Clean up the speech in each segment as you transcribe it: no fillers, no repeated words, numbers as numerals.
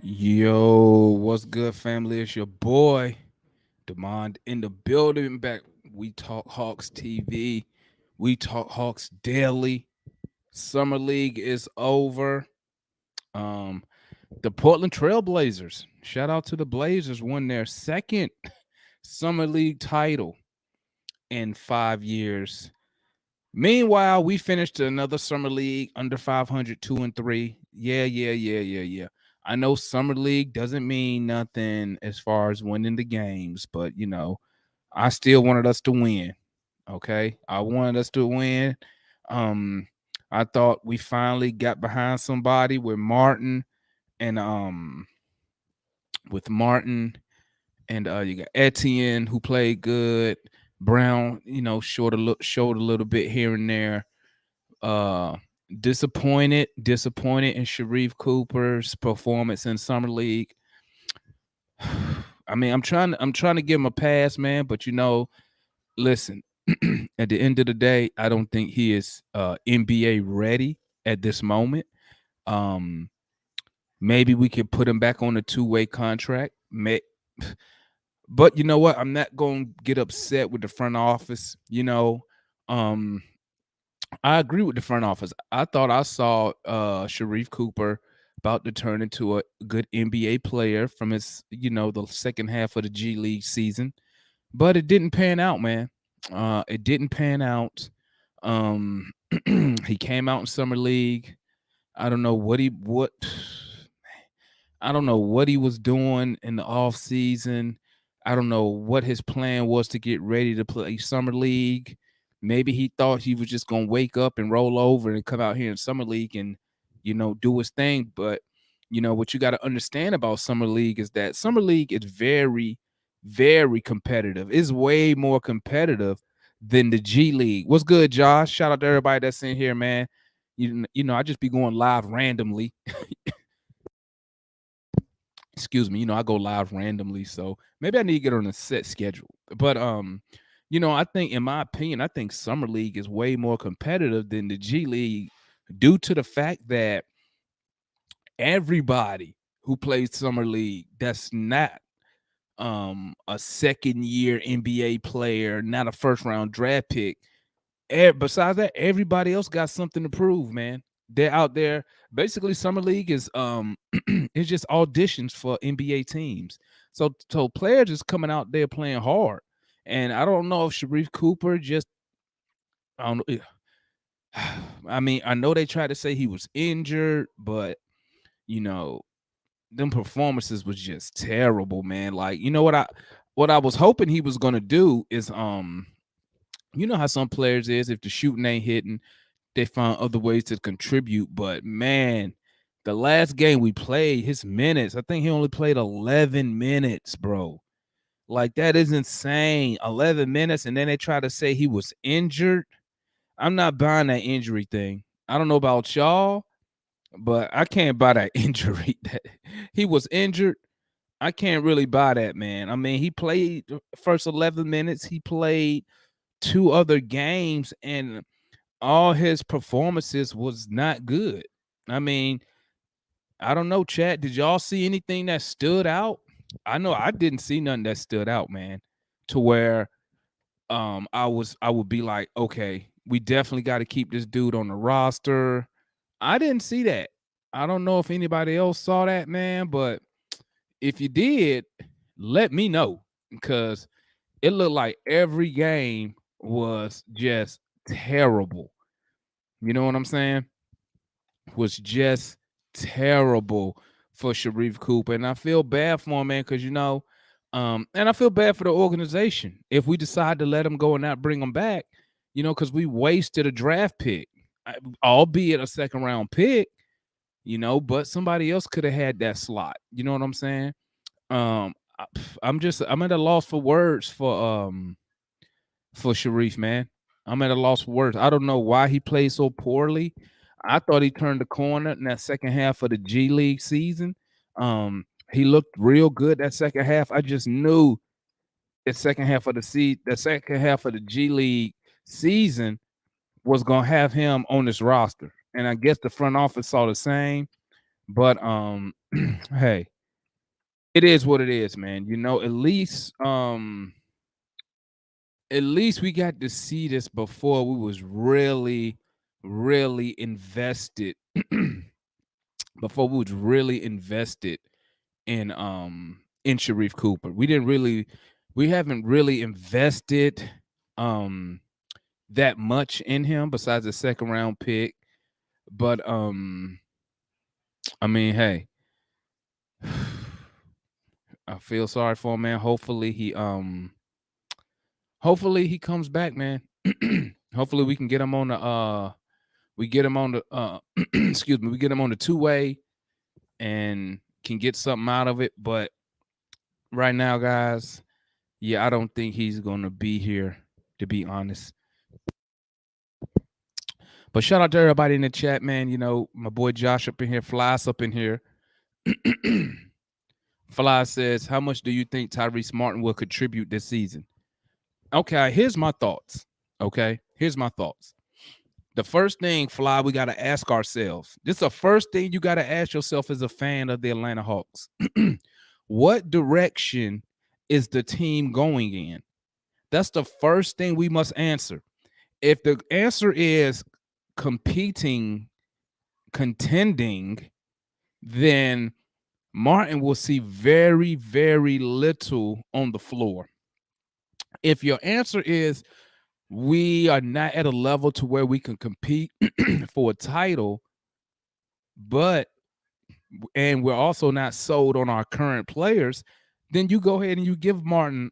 Yo, what's good, family? It's your boy, Demand in the building. Back, we talk Hawks TV. We talk Hawks daily. Summer League is over. Um, the Portland Trailblazers. Shout out to the Blazers. Won their second Summer League title in 5 years. Meanwhile, we finished another Summer League under 500, 2-3. Yeah. I know Summer League doesn't mean nothing as far as winning the games, but I still wanted us to win. Okay. I wanted us to win. Um, I thought we finally got behind somebody and with Martin and you got Etienne who played good. Brown, showed a little bit here and there. Uh disappointed in Sharif Cooper's performance in Summer League. I mean, I'm trying to give him a pass, man, but listen, at the end of the day, I don't think he is NBA ready at this moment. Um Maybe we could put him back on a two-way contract. But you know what? I'm not going to get upset with the front office, Um I agree with the front office. I thought I saw Sharif Cooper about to turn into a good NBA player from the second half of the G League season, but it didn't pan out, man. It didn't pan out. Um, he came out in summer league. I don't know what I don't know what he was doing in the off season. I don't know what his plan was to get ready to play summer league. Maybe he thought he was just gonna wake up and roll over and come out here in summer league and do his thing. But what you got to understand about summer league is that summer league is very, very competitive. It's way more competitive than the G League. What's good, Josh? Shout out to everybody that's in here, man. I just be going live randomly. Excuse me, I go live randomly, so maybe I need to get on a set schedule. But I think in my opinion, I think summer league is way more competitive than the G League due to the fact that everybody who plays summer league that's not a second year NBA player, not a first round draft pick. Besides that, everybody else got something to prove, man. They're out there. Basically, summer league is it's just auditions for NBA teams. So players just coming out there playing hard. And I don't know if Sharif Cooper just I don't know. I mean, I know they tried to say he was injured, but you know, them performances was just terrible, man. Like, what I was hoping he was gonna do is you know how some players is if the shooting ain't hitting, they found other ways to contribute. But man, the last game we played, his minutes, I think he only played 11 minutes, bro. Like that is insane. 11 minutes, and then they try to say he was injured. I'm not buying that injury thing. I don't know about y'all, but I can't buy that injury. That he was injured. I can't really buy that, man. I mean, he played the first 11 minutes. He played two other games, and all his performances was not good. I mean, I don't know, chat. Did y'all see anything that stood out? I know I didn't see nothing that stood out, man, to where I would be like, okay, we definitely got to keep this dude on the roster. I didn't see that. I don't know if anybody else saw that, man, but if you did, let me know because it looked like every game was just terrible. You know what I'm saying? Was just terrible for Sharif Cooper. And I feel bad for him, man, because and I feel bad for the organization if we decide to let him go and not bring him back, because we wasted a draft pick, albeit a second round pick, but somebody else could have had that slot. You know what I'm saying? I'm at a loss for words for Sharif, man. I'm at a loss for words. I don't know why he played so poorly. I thought he turned the corner in that second half of the G League season. He looked real good that second half. I just knew the second half of the G League season was gonna have him on this roster. And I guess the front office saw the same. But hey, It is what it is, man. At least we got to see this before we was really, really invested. Before we was really invested in Sharif Cooper. We haven't really invested that much in him besides the second round pick. But I mean, hey, I feel sorry for him, man. Hopefully he comes back, man. Hopefully we can get him on the we get him on the excuse me, we get him on the two-way and can get something out of it. But right now, guys, yeah, I don't think he's gonna be here, to be honest. But shout out to everybody in the chat, man. You know, my boy Josh up in here, Flies up in here. Fly says, how much do you think Tyrese Martin will contribute this season? Okay, here's my thoughts. The first thing, Fly, we got to ask ourselves. This is the first thing you got to ask yourself as a fan of the Atlanta Hawks. What direction is the team going in? That's the first thing we must answer. If the answer is contending, then Martin will see very, very little on the floor. If your answer is we are not at a level to where we can compete for a title, and we're also not sold on our current players, then you go ahead and you give Martin,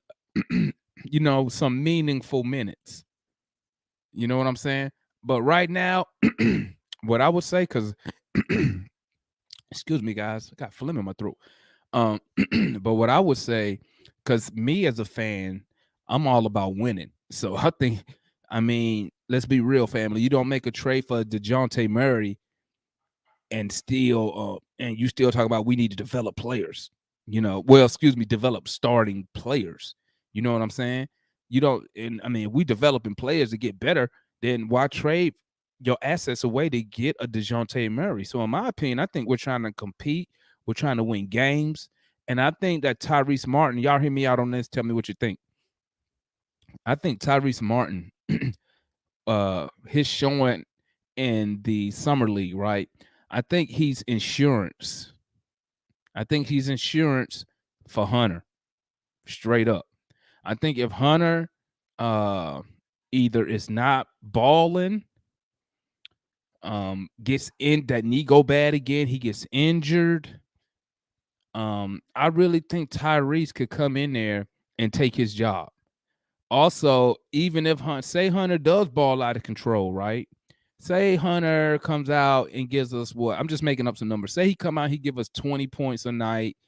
some meaningful minutes. You know what I'm saying? But right now, what I would say, because excuse me, guys, I got phlegm in my throat. But what I would say, because me as a fan, I'm all about winning. So I mean, let's be real, family. You don't make a trade for DeJounte Murray and you still talk about we need to develop players. Develop starting players. You know what I'm saying? You don't, and I mean, we developing players to get better, then why trade your assets away to get a DeJounte Murray? So in my opinion, I think we're trying to compete. We're trying to win games. And I think that Tyrese Martin, y'all hear me out on this. Tell me what you think. I think Tyrese Martin, his showing in the summer league, right? I think he's insurance. For Hunter, straight up. I think if Hunter either is not balling, gets in, that knee go bad again, he gets injured. I really think Tyrese could come in there and take his job. Also, even if Hunter does ball out of control, right? Say Hunter comes out and gives us what? I'm just making up some numbers. Say he come out, he give us 20 points a night,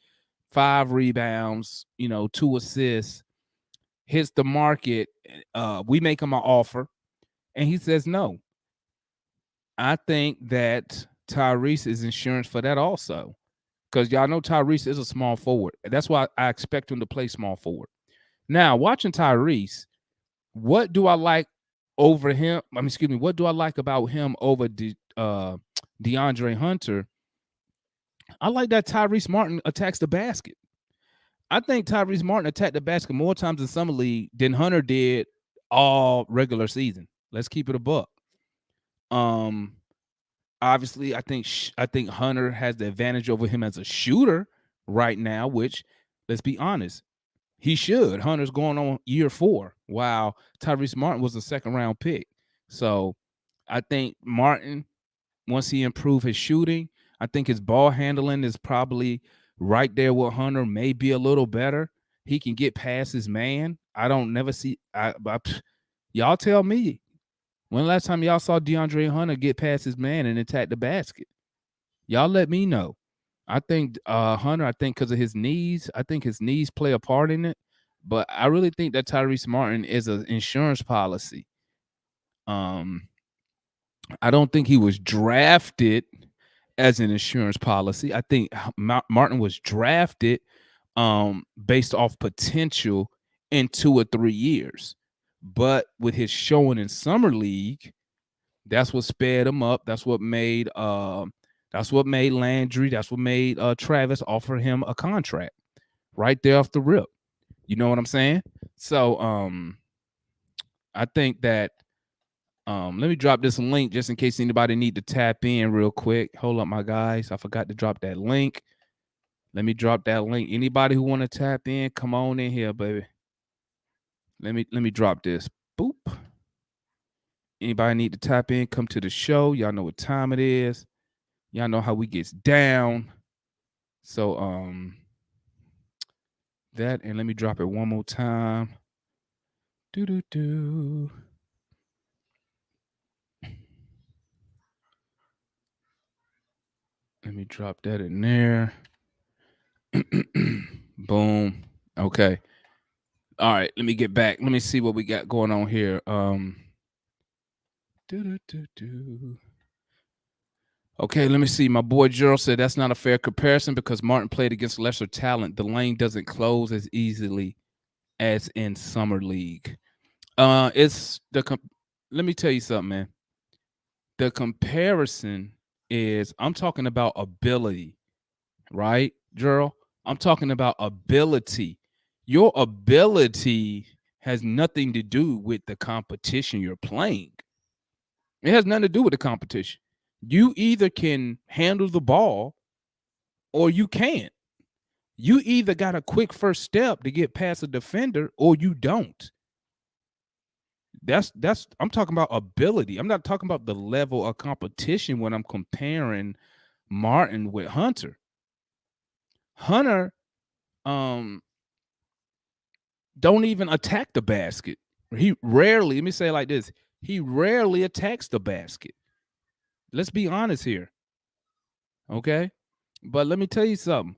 5 rebounds, 2 assists, hits the market. We make him an offer, and he says no. I think that Tyrese is insurance for that also, because y'all know Tyrese is a small forward. That's why I expect him to play small forward. Now, watching Tyrese, what do I like over him? What do I like about him over DeAndre Hunter? I like that Tyrese Martin attacks the basket. I think Tyrese Martin attacked the basket more times in summer league than Hunter did all regular season. Let's keep it a buck. Obviously, I think Hunter has the advantage over him as a shooter right now, which, let's be honest, he should. Hunter's going on year 4, while Tyrese Martin was a second-round pick. So I think Martin, once he improves his shooting, I think his ball handling is probably right there with Hunter, maybe a little better. He can get past his man. Y'all tell me, when the last time y'all saw DeAndre Hunter get past his man and attack the basket? Y'all let me know. I think Hunter, because of his knees, I think his knees play a part in it. But I really think that Tyrese Martin is an insurance policy. I don't think he was drafted as an insurance policy. I think Martin was drafted based off potential in 2 or 3 years. But with his showing in summer league, that's what sped him up. That's what made Landry, that's what made Travis offer him a contract. right there off the rip. You know what I'm saying? So I think that let me drop this link just in case anybody need to tap in real quick. Hold up, my guys. I forgot to drop that link. Let me drop that link. Anybody who want to tap in, come on in here, baby. Let me drop this. Boop. Anybody need to tap in, come to the show. Y'all know what time it is. Y'all know how we gets down. So that, and let me drop it one more time. Do. Let me drop that in there. Boom. Okay. All right, let me get back. Let me see what we got going on here. Okay, let me see. My boy Gerald said that's not a fair comparison because Martin played against lesser talent. The lane doesn't close as easily as in summer league. It's the let me tell you something, man. The comparison is I'm talking about ability, right, Gerald? I'm talking about ability. Your ability has nothing to do with the competition you're playing. It has nothing to do with the competition. You either can handle the ball or you can't. You either got a quick first step to get past a defender or you don't. That's I'm talking about ability. I'm not talking about the level of competition when I'm comparing Martin with Hunter. Hunter don't even attack the basket. He rarely, let me say it like this, he rarely attacks the basket. Let's be honest here. Okay? But let me tell you something.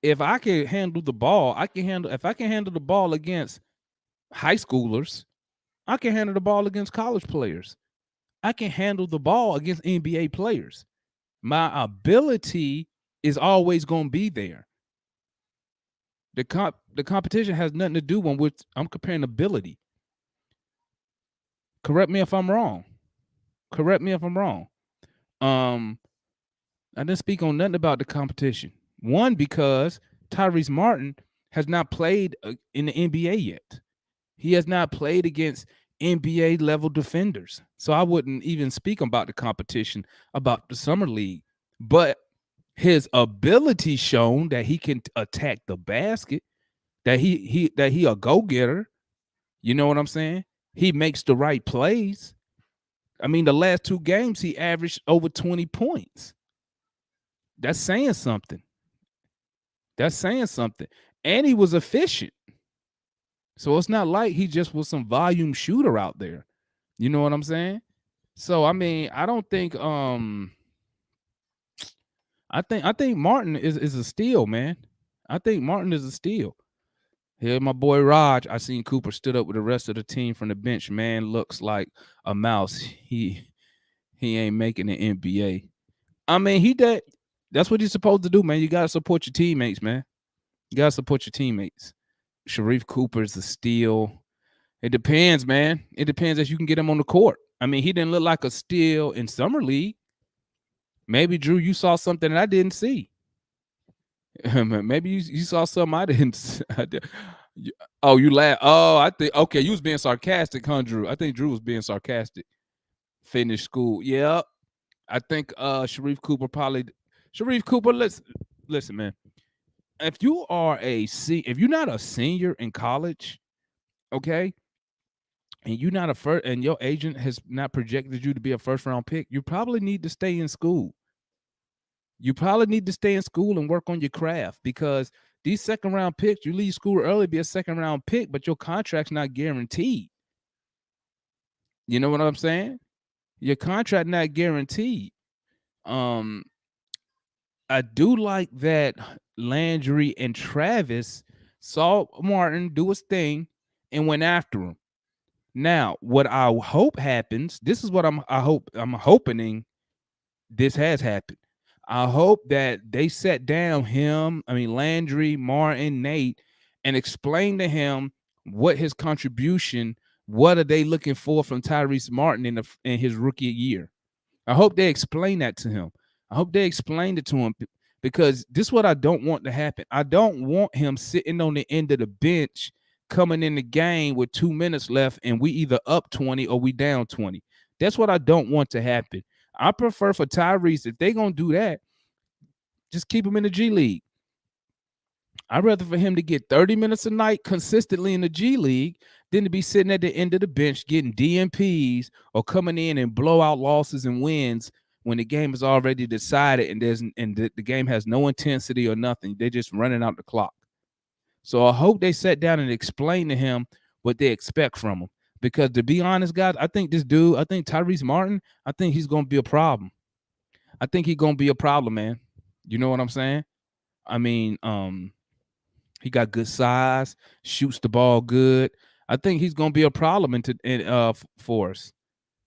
If I can handle the ball, if I can handle the ball against high schoolers, I can handle the ball against college players. I can handle the ball against NBA players. My ability is always going to be there. The competition has nothing to do with I'm comparing ability. Correct me if I'm wrong. I didn't speak on nothing about the competition. One, because Tyrese Martin has not played in the NBA yet. He has not played against NBA level defenders. So I wouldn't even speak about the competition about the summer league. But his ability shown that he can attack the basket, that he a go-getter. You know what I'm saying? He makes the right plays. I mean, the last 2 games he averaged over 20 points. That's saying something. And he was efficient. So it's not like he just was some volume shooter out there. You know what I'm saying? So I mean, I don't think I think Martin is a steal, man. I think Martin is a steal. Here, my boy Raj. I seen Cooper stood up with the rest of the team from the bench. Man, looks like a mouse. He ain't making the NBA. I mean, that's what he's supposed to do, man. You gotta support your teammates, man. You gotta support your teammates. Sharife Cooper is a steal. It depends, man. It depends if you can get him on the court. I mean, he didn't look like a steal in summer league. Maybe Drew, you saw something that I didn't see. Maybe you saw something I didn't. Oh, you laugh. Oh, I think okay. You was being sarcastic, huh, Drew? I think Drew was being sarcastic. Finished school. Yeah, I think Sharife Cooper. Listen, man. If you're not a senior in college, okay, and you're not and your agent has not projected you to be a first round pick, you probably need to stay in school. You probably need to stay in school and work on your craft because these second round picks, you leave school early, be a second round pick, but your contract's not guaranteed. You know what I'm saying? Your contract not guaranteed. I do like that Landry and Travis saw Martin do his thing and went after him. Now, what I hope happens, this is what I'm hoping this has happened. I hope that they sat down Landry, Martin, Nate, and explained to him what his contribution, what are they looking for from Tyrese Martin in his rookie year. I hope they explain that to him. I hope they explained it to him because this is what I don't want to happen. I don't want him sitting on the end of the bench coming in the game with 2 minutes left and we either up 20 or we down 20. That's what I don't want to happen. I prefer for Tyrese, if they're going to do that, just keep him in the G League. I'd rather for him to get 30 minutes a night consistently in the G League than to be sitting at the end of the bench getting DNPs or coming in and blow out losses and wins when the game is already decided and the game has no intensity or nothing. They're just running out the clock. So I hope they sat down and explained to him what they expect from him. Because to be honest, guys, I think Tyrese Martin, I think he's going to be a problem. I think he's going to be a problem, man. You know what I'm saying? I mean, he got good size, shoots the ball good. I think he's going to be a problem for us.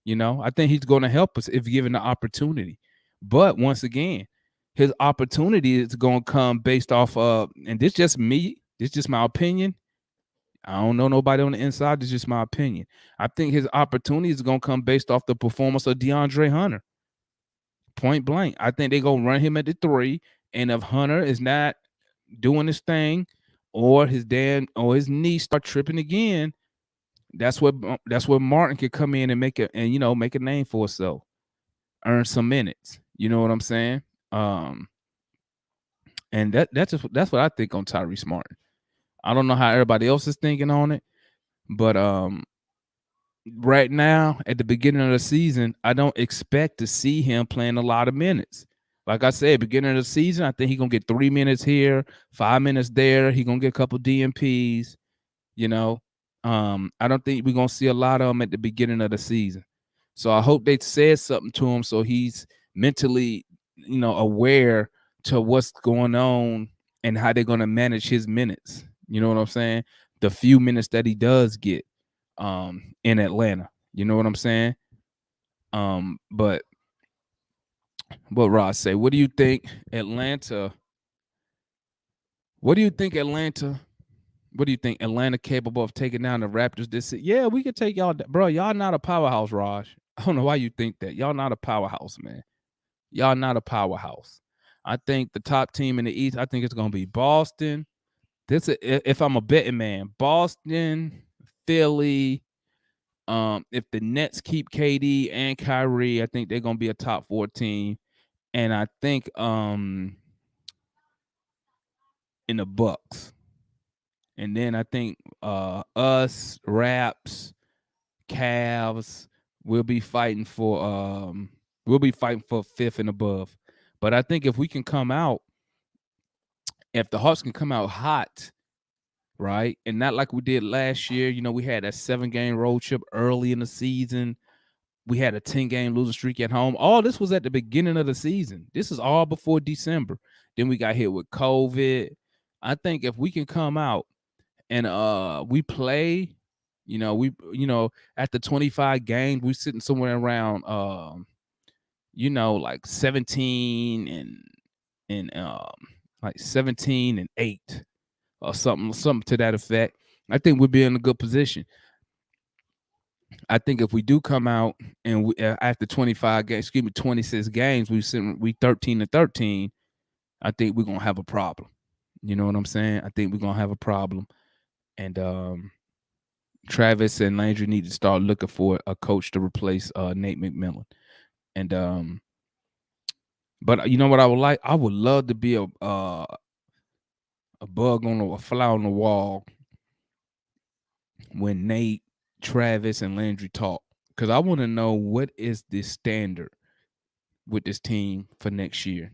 You know, I think he's going to help us if given the opportunity. But once again, his opportunity is going to come based off of, and this just me, this just my opinion. I don't know nobody on the inside. This is just my opinion. I think his opportunity is going to come based off the performance of DeAndre Hunter. Point blank. I think they're going to run him at the 3. And if Hunter is not doing his thing, or his knee start tripping again, that's where Martin can come in and make a name for himself, earn some minutes. You know what I'm saying? And that's what I think on Tyrese Martin. I don't know how everybody else is thinking on it, but right now at the beginning of the season, I don't expect to see him playing a lot of minutes. Like I said, beginning of the season, I think he's going to get 3 minutes here, 5 minutes there. He's going to get a couple DNPs, you know. I don't think we're going to see a lot of them at the beginning of the season. So I hope they said something to him so he's mentally, aware to what's going on and how they're going to manage his minutes. You know what I'm saying? The few minutes that he does get in Atlanta. You know what I'm saying? But what Ross say? What do you think Atlanta capable of taking down the Raptors this season? Yeah, we could take y'all, bro. Y'all not a powerhouse, Raj. I don't know why you think that. Y'all not a powerhouse, man. Y'all not a powerhouse. I think the top team in the East, I think it's gonna be Boston. If I'm a betting man, Boston, Philly. If the Nets keep KD and Kyrie, I think they're gonna be a top 4 team. And I think in the Bucks. And then I think us, Raps, Cavs, we'll be fighting for 5th and above. But I think if we can come out, if the Hawks can come out hot, right, and not like we did last year, we had that 7-game road trip early in the season. We had a 10-game losing streak at home. All this was at the beginning of the season. This is all before December. Then we got hit with COVID. I think if we can come out and we play, at the 25 games, we're sitting somewhere around like 17 and like 17 and 8 or something to that effect. I think we'll be in a good position. I think if we do come out and after 26 games, we 13-13, I think we're gonna have a problem. You know what I'm saying? I think we're gonna have a problem. And Travis and Landry need to start looking for a coach to replace Nate McMillan. And but you know what I would like? I would love to be a fly on the wall when Nate, Travis, and Landry talk, because I want to know what is the standard with this team for next year.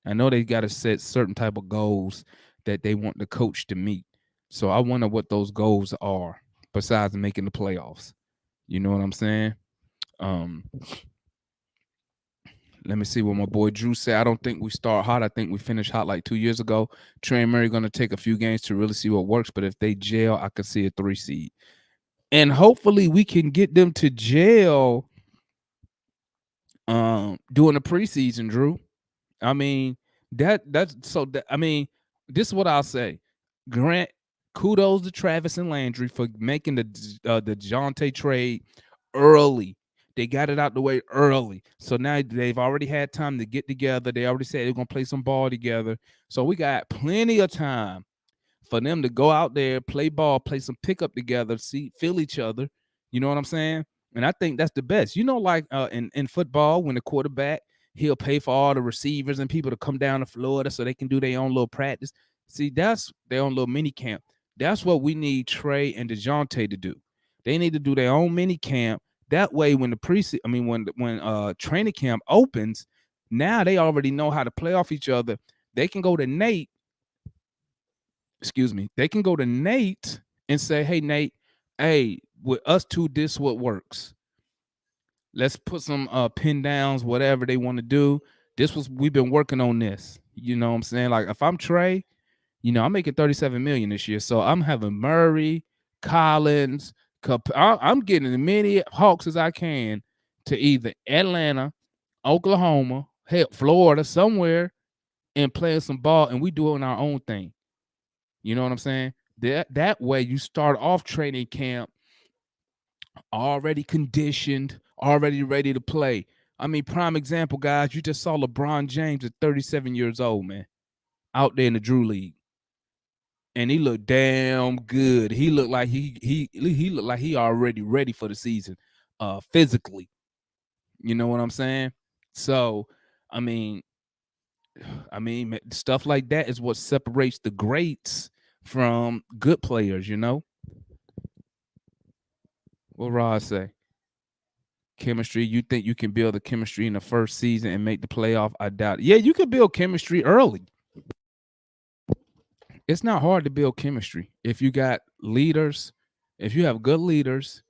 I know they got to set certain type of goals that they want the coach to meet. So I wonder what those goals are besides making the playoffs. You know what I'm saying? Let me see what my boy Drew said. I don't think we start hot. I think we finished hot like 2 years ago. Trey Murray going to take a few games to really see what works. But if they jail, I could see a 3 seed. And hopefully we can get them to jail during the preseason, Drew. I mean, this is what I'll say. Grant, kudos to Travis and Landry for making the DeJounte trade early. They got it out the way early. So now they've already had time to get together. They already said they're going to play some ball together. So we got plenty of time for them to go out there, play ball, play some pickup together, see, feel each other. You know what I'm saying? And I think that's the best. Like in football, when the quarterback, he'll pay for all the receivers and people to come down to Florida so they can do their own little practice. See, that's their own little mini camp. That's what we need Trey and DeJounte to do. They need to do their own mini camp. That way, when the when training camp opens, now they already know how to play off each other. They can go to Nate, they can go to Nate and say, "Hey, Nate, hey, with us two, this what works. Let's put some pin downs, whatever they want to do. We've been working on this. You know what I'm saying? Like if I'm Trey, I'm making 37 million this year. So I'm having Murray, Collins, I'm getting as many Hawks as I can to either Atlanta, Oklahoma, hell, Florida, somewhere, and playing some ball, and we doing our own thing. You know what I'm saying? That way you start off training camp already conditioned, already ready to play. I mean, prime example, guys, you just saw LeBron James at 37 years old, man, out there in the Drew League. And he looked damn good. He looked like he looked like he already ready for the season, physically. You know what I'm saying? So, I mean, stuff like that is what separates the greats from good players. What Rod say? Chemistry. You think you can build the chemistry in the first season and make the playoff? I doubt it. Yeah, you can build chemistry early. It's not hard to build chemistry if you got leaders, if you have good leaders,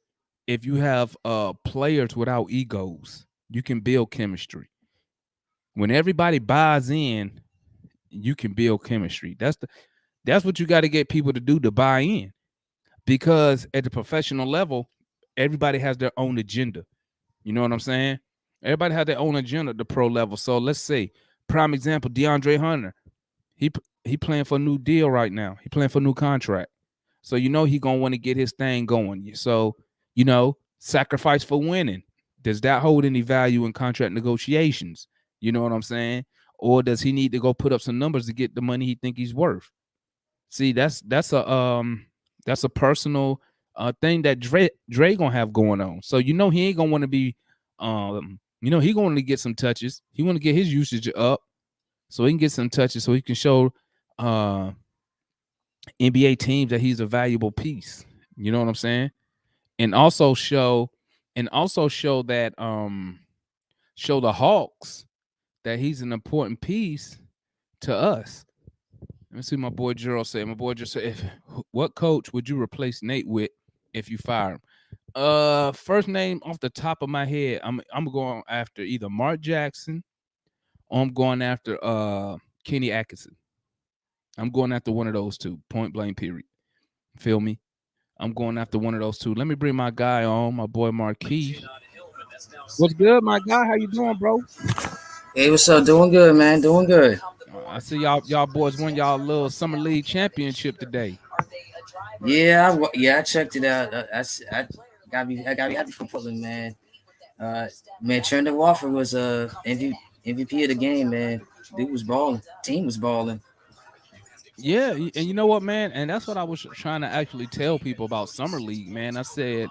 if you have players without egos. You can build chemistry. When everybody buys in, you can build chemistry. That's what you got to get people to do, to buy in. Because at the professional level, everybody has their own agenda. You know what I'm saying? Everybody has their own agenda at the pro level. So let's say, prime example, DeAndre Hunter. He playing for a new deal right now. He playing for a new contract. So he gonna want to get his thing going. So, sacrifice for winning. Does that hold any value in contract negotiations? You know what I'm saying? Or does he need to go put up some numbers to get the money he think he's worth? See, that's a personal thing that Dre gonna have going on. So he ain't gonna want to be he gonna get some touches. He want to get his usage up so he can get some touches so he can show NBA teams that he's a valuable piece. You know what I'm saying? And also show that show the Hawks that he's an important piece to us. Let me see my boy Gerald say. My boy just said, what coach would you replace Nate with if you fire him? First name off the top of my head, I'm going after either Mark Jackson or I'm going after Kenny Atkinson. I'm going after one of those two, point blank period. Feel me? I'm going after one of those two. Let me bring my guy on, my boy Marquis. What's good, my guy? How you doing, bro? Hey, what's up? Doing good, man. Doing good. I see y'all boys won y'all little summer league championship today. Yeah, I checked it out. I gotta be happy for Portland, man. Man, Trendon Watford was MVP of the game, man. Dude was balling. Team was balling. Yeah, and you know what, man? And that's what I was trying to actually tell people about summer league, man. I said,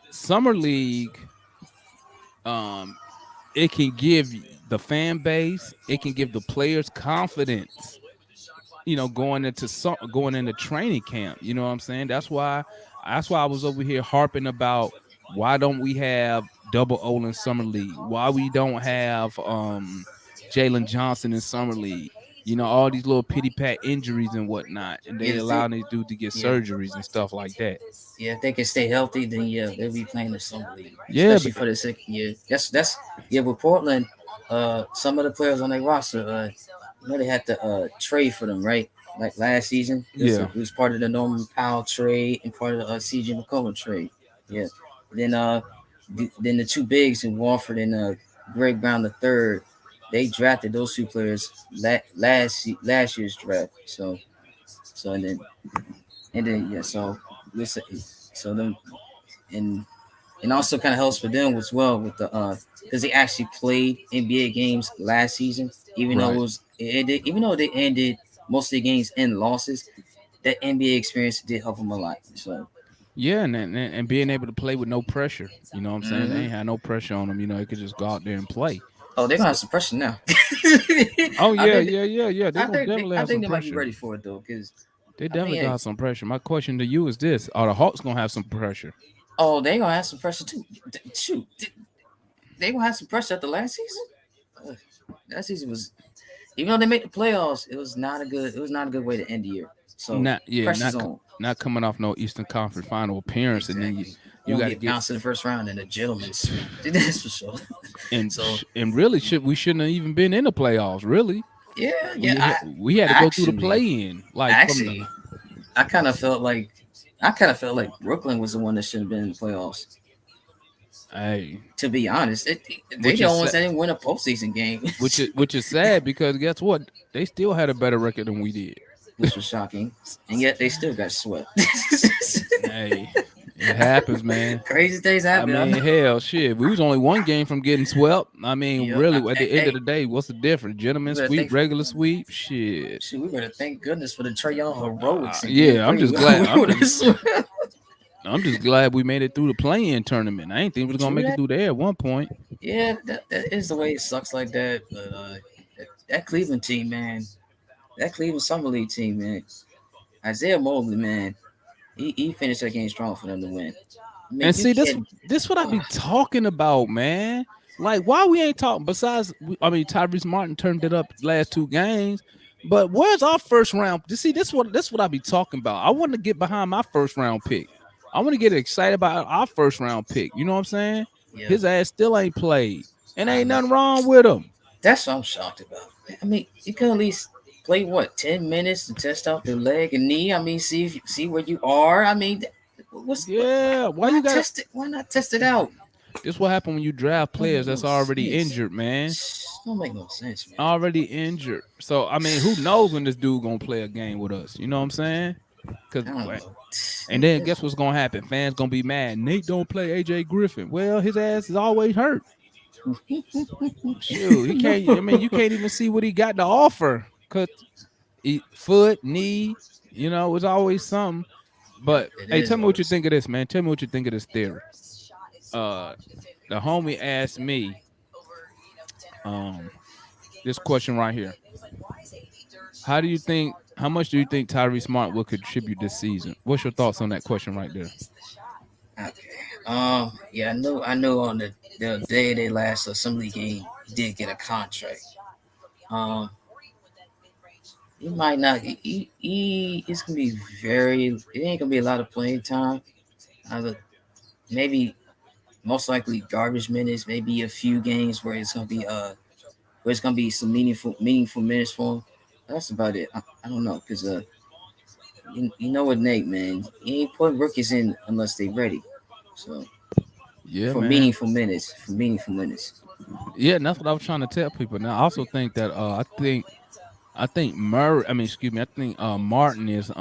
summer league, it can give the fan base, it can give the players confidence. Going into training camp. You know what I'm saying? That's why I was over here harping about why don't we have double O in summer league? Why we don't have Jalen Johnson in summer league? All these little pity pat injuries and whatnot, and Yeah, they allow these dudes to get yeah, surgeries and stuff like that. yeah. If they can stay healthy, then yeah, they'll be playing the summer league, Yeah, especially but for the second year. That's yeah. With Portland, some of the players on their roster, they had to trade for them, right? Like last season, yeah, it was part of the Norman Powell trade and part of the CJ McCollum trade. Yeah. Then then the two bigs in Walford and Greg Brown the third, they drafted those two players last year's draft. So and then yeah, so listen, so them and and also kind of helps for them as well with the because they actually played NBA games last season, even though Right. even though they ended most of the games in losses, that NBA experience did help them a lot. So, Yeah, and being able to play with no pressure. You know what I'm saying? They mhm. ain't had no pressure on them. You know, they could just go out there and play. Oh, they're gonna have So, some pressure now. oh I yeah, think yeah, yeah, yeah. They're gonna definitely I have think some they might be pressure. ready for it though, because They I mean, definitely hey, got some pressure. My question to you is this: are the Hawks gonna have some pressure? oh, they gonna have some pressure too. Shoot, they gonna have some pressure at the last season. Ugh, that season was, even though they made the playoffs, it was not a good. It was not a good way to end the year. So Not yeah, pressure's on. not coming off no Eastern Conference Final appearance, and then Exactly. you You got won't to get get bounced in the first round in a gentleman's sweep. That's for sure. So and really we shouldn't have even been in the playoffs. Really, yeah, yeah. we had to go through the Actually, play in like from the actually, I kind of felt like Brooklyn was the one that should have been in the playoffs. hey, To be honest, they which the is only ones that didn't win a postseason game, which is sad because guess what? They still had a better record than we did. which was shocking, and yet they still got swept. Hey, it happens, man. Crazy things I happen. I know. mean, hell, shit. We was only one game from getting swept. I mean, Yep. really, at the end of Hey, the day, what's the difference? we Gentleman better sweep, thank regular sweep, shit. shoot, we better thank goodness for the Trae Young heroics in Game Yeah, I'm Three. just glad. We would've swept. I'm just glad we made it through the play-in tournament. I ain't think we was gonna True make it that. through there at one point. Yeah, that is the way it sucks like that. But that Cleveland team, man, that Cleveland Summer League team, man, Isaiah Mobley, man, he finished that game strong for them to win. I mean, And you see, can't. this what I be talking about, man. Like, why we ain't talking? Besides, I mean, Tyrese Martin turned it up last two games, but where's our first round? You see, this what I be talking about. I want to get behind my first round pick. I want to get excited about our first round pick. You know what I'm saying? Yeah, His ass still ain't played, and I ain't know. nothing wrong with him. That's what I'm shocked about. I mean, you could at least play what 10 minutes to test out the leg and knee. I mean, see where you are. I mean, Yeah, why why you not gotta? test it? Why not test it out? This what happen when you draft Don't players make no that's already sense. injured, man. Don't make no sense, man. Already injured. So I mean, who knows when this dude gonna play a game with us? You know what I'm saying? Cause I don't know. and then guess what's gonna happen? Fans gonna be mad. Nate don't play AJ Griffin. Well, his ass is always hurt. Shoot, he No. can't. I mean, you can't even see what he got to offer. Cause foot, knee, it's always something. Yep, But it hey, is tell me what you always. think of this, man. Tell me what you think of this theory. Uh, the homie asked me, um, this question right here. How do you think? How much do you think Tyrese Smart will contribute this season? What's your thoughts on that question right there? Okay. Yeah, I know. On the day they last assembly game, he did get a contract. Um, he might not. It's gonna be very. It ain't gonna be a lot of playing time. Uh, maybe most likely garbage minutes. Maybe a few games where it's gonna be some meaningful minutes for him. That's about it. I don't know because you know what, Nate, man, he ain't putting rookies in unless they ready. So Yeah, man. for meaningful minutes. Yeah, and that's what I was trying to tell people. Now, I also think that I think Murray. I mean, excuse me. I think Martin is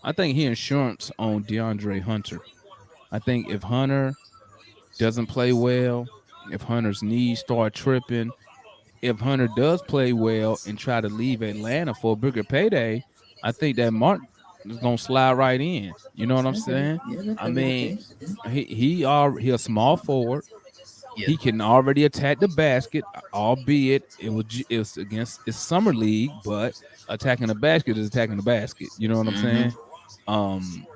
I think he insurance on DeAndre Hunter. I think if Hunter doesn't play well, if Hunter's knees start tripping, if Hunter does play well and try to leave Atlanta for a bigger payday, I think that Martin is gonna slide right in. You know what I'm saying? Yeah, that I could be the mean, case. he a small forward. Yeah. He can already attack the basket, albeit it was against it's summer league, but attacking the basket is attacking the basket. You know what I'm Mm-hmm. saying? Um,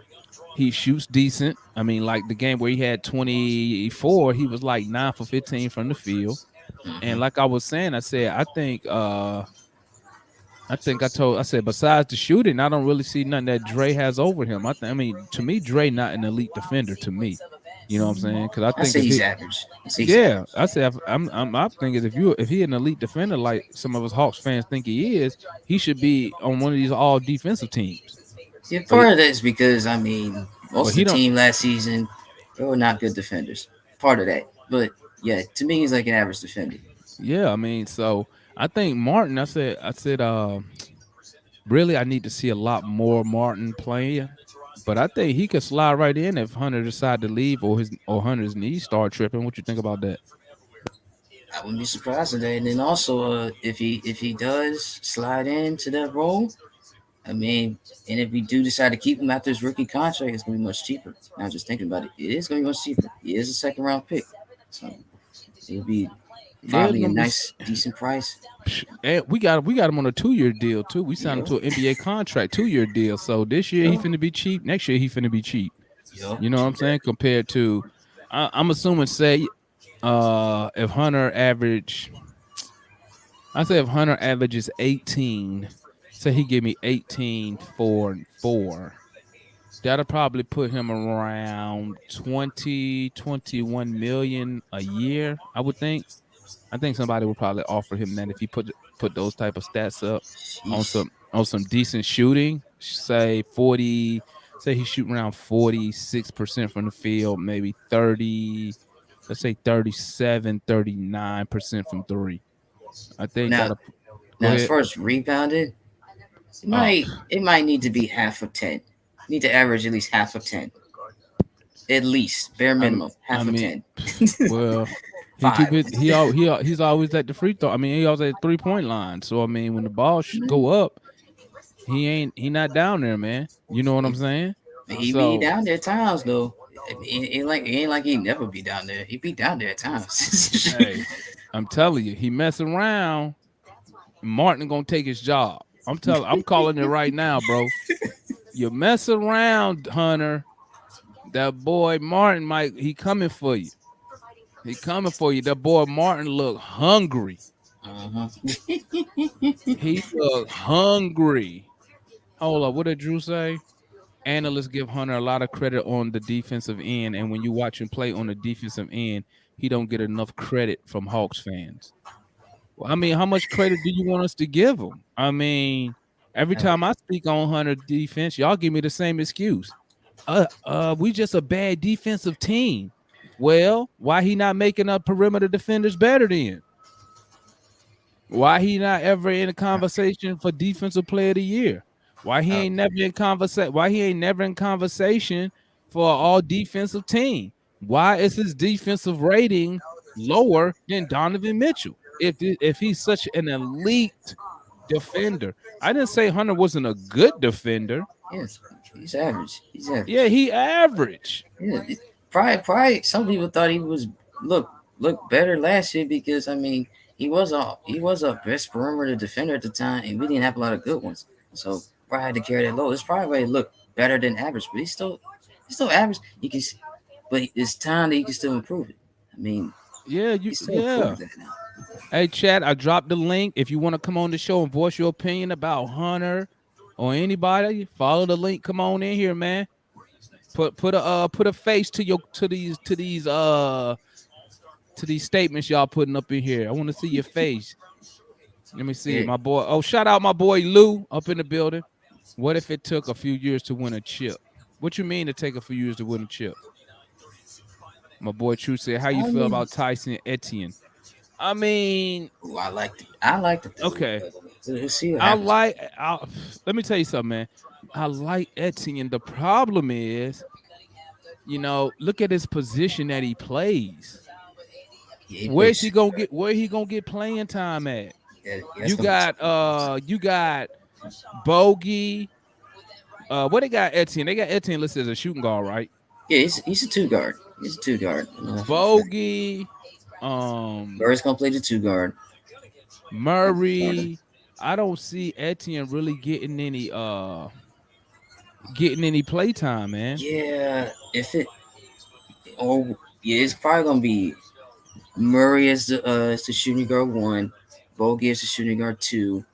he shoots decent. I mean, like the game where he had 24, he was like 9 for 15 from the field. And Mm-hmm. like I was saying, I said besides the shooting, I don't really see nothing that Dre has over him. I mean, to me, Dre not an elite defender to me. You know what I'm saying? Because I I think say if he's he average. I say he's yeah, average. I say I'm thinking if he an elite defender like some of us Hawks fans think he is, he should be on one of these all defensive teams. Yeah, But part of that is because I mean most but of the he don't. team last season they were not good defenders. Part of that, but yeah, to me he's like an average defender. Yeah, I mean, so I think Martin. I said, really, I need to see a lot more Martin playing But I think he could slide right in if Hunter decide to leave or Hunter's knees start tripping. What you think about that? I wouldn't be surprised at that. And then also, if he does slide into that role, I mean, and if we do decide to keep him after his rookie contract, it's gonna be much cheaper. Now, just thinking about it, it is gonna be much cheaper. He is a second round pick, so it'll be Yeah, it's probably a gonna be. nice, decent price. And we got him on a 2-year deal too. We signed him Yeah, to an NBA contract, 2-year deal. So this year he yeah, finna be cheap. Next year he finna be cheap. yeah. You know what True I'm that. saying? Compared to, I'm assuming say, if Hunter average, I say if Hunter averages 18, say he give me 18, 4, and 4. That'll probably put him around 20, 21 million a year, I would think. I think somebody would probably offer him that if he put those type of stats up on Sheesh. some decent shooting. Say 40, say he's shooting around 46% from the field, maybe 30, let's say 37, 39% from three. I think Now, that'll go now as ahead. far as rebounding, it Oh, might it might need to be half of 10. Need to average at least half of 10. At least bare I'm minimum I half of mean, 10. well, he too Five. bit. He's always at the free throw. I mean, he always at 3-point line. So I mean, when the ball go up, he not down there, man. You know what I'm saying? He be So down there at times though. It ain't like he never be down there. He be down there at times. hey, I'm telling you, he mess around. Martin gonna take his job. I'm calling it right now, bro. You mess around, Hunter. That boy Martin he coming for you. He coming for you. That boy Martin look hungry. uh-huh. He look hungry. Hold up, what did Drew say? Analysts give Hunter a lot of credit on the defensive end, and when you watch him play on the defensive end, he don't get enough credit from Hawks fans. Well, I mean, how much credit do you want us to give him? I mean, every time I speak on Hunter defense, y'all give me the same excuse. We just a bad defensive team. Well, why he not making up perimeter defenders better then? Why he not ever in a conversation for defensive player of the year? Why he Uh, ain't never in conversation? Why he ain't never in conversation for all defensive team? Why is his defensive rating lower than Donovan Mitchell? If he's such an elite defender, I didn't say Hunter wasn't a good defender. yes, he's average. He's Yeah, average. he average. Yeah, probably some people thought he was look better last year because I mean he was a best perimeter defender at the time and we didn't have a lot of good ones. So probably had to carry that low. It's probably why he looked better than average, but he's still average. But it's time that he can still improve it. I mean, Yeah, he's still yeah. improving that now. Hey, Chad, I dropped the link. If you want to come on the show and voice your opinion about Hunter or anybody, follow the link. Come on in here, man. Put a face to these statements y'all putting up in here. I want to see your face. Let me see, Yeah, my boy. Oh, shout out my boy Lou up in the building. What if it took a few years to win a chip? What you mean to take a few years to win a chip? My boy True said, how you I feel mean, about Tyson Etienne? I mean, I like the dude, okay. but we'll see what happens. Let me tell you something, man. I like Etienne. The problem is, look at his position that he plays. Yeah, he plays. Where he gonna get playing time at? Yeah, that's You gonna be tough. got Bogey. What they got Etienne? They got Etienne listed as a shooting guard, right? Yeah, he's a two guard. He's a two guard. For a fact. Bogey, Bird's gonna play the two guard. Murray. I don't see Etienne really getting any play time, man. Yeah, if it oh yeah, it's probably gonna be Murray as the shooting guard one, Bogey as the shooting guard two,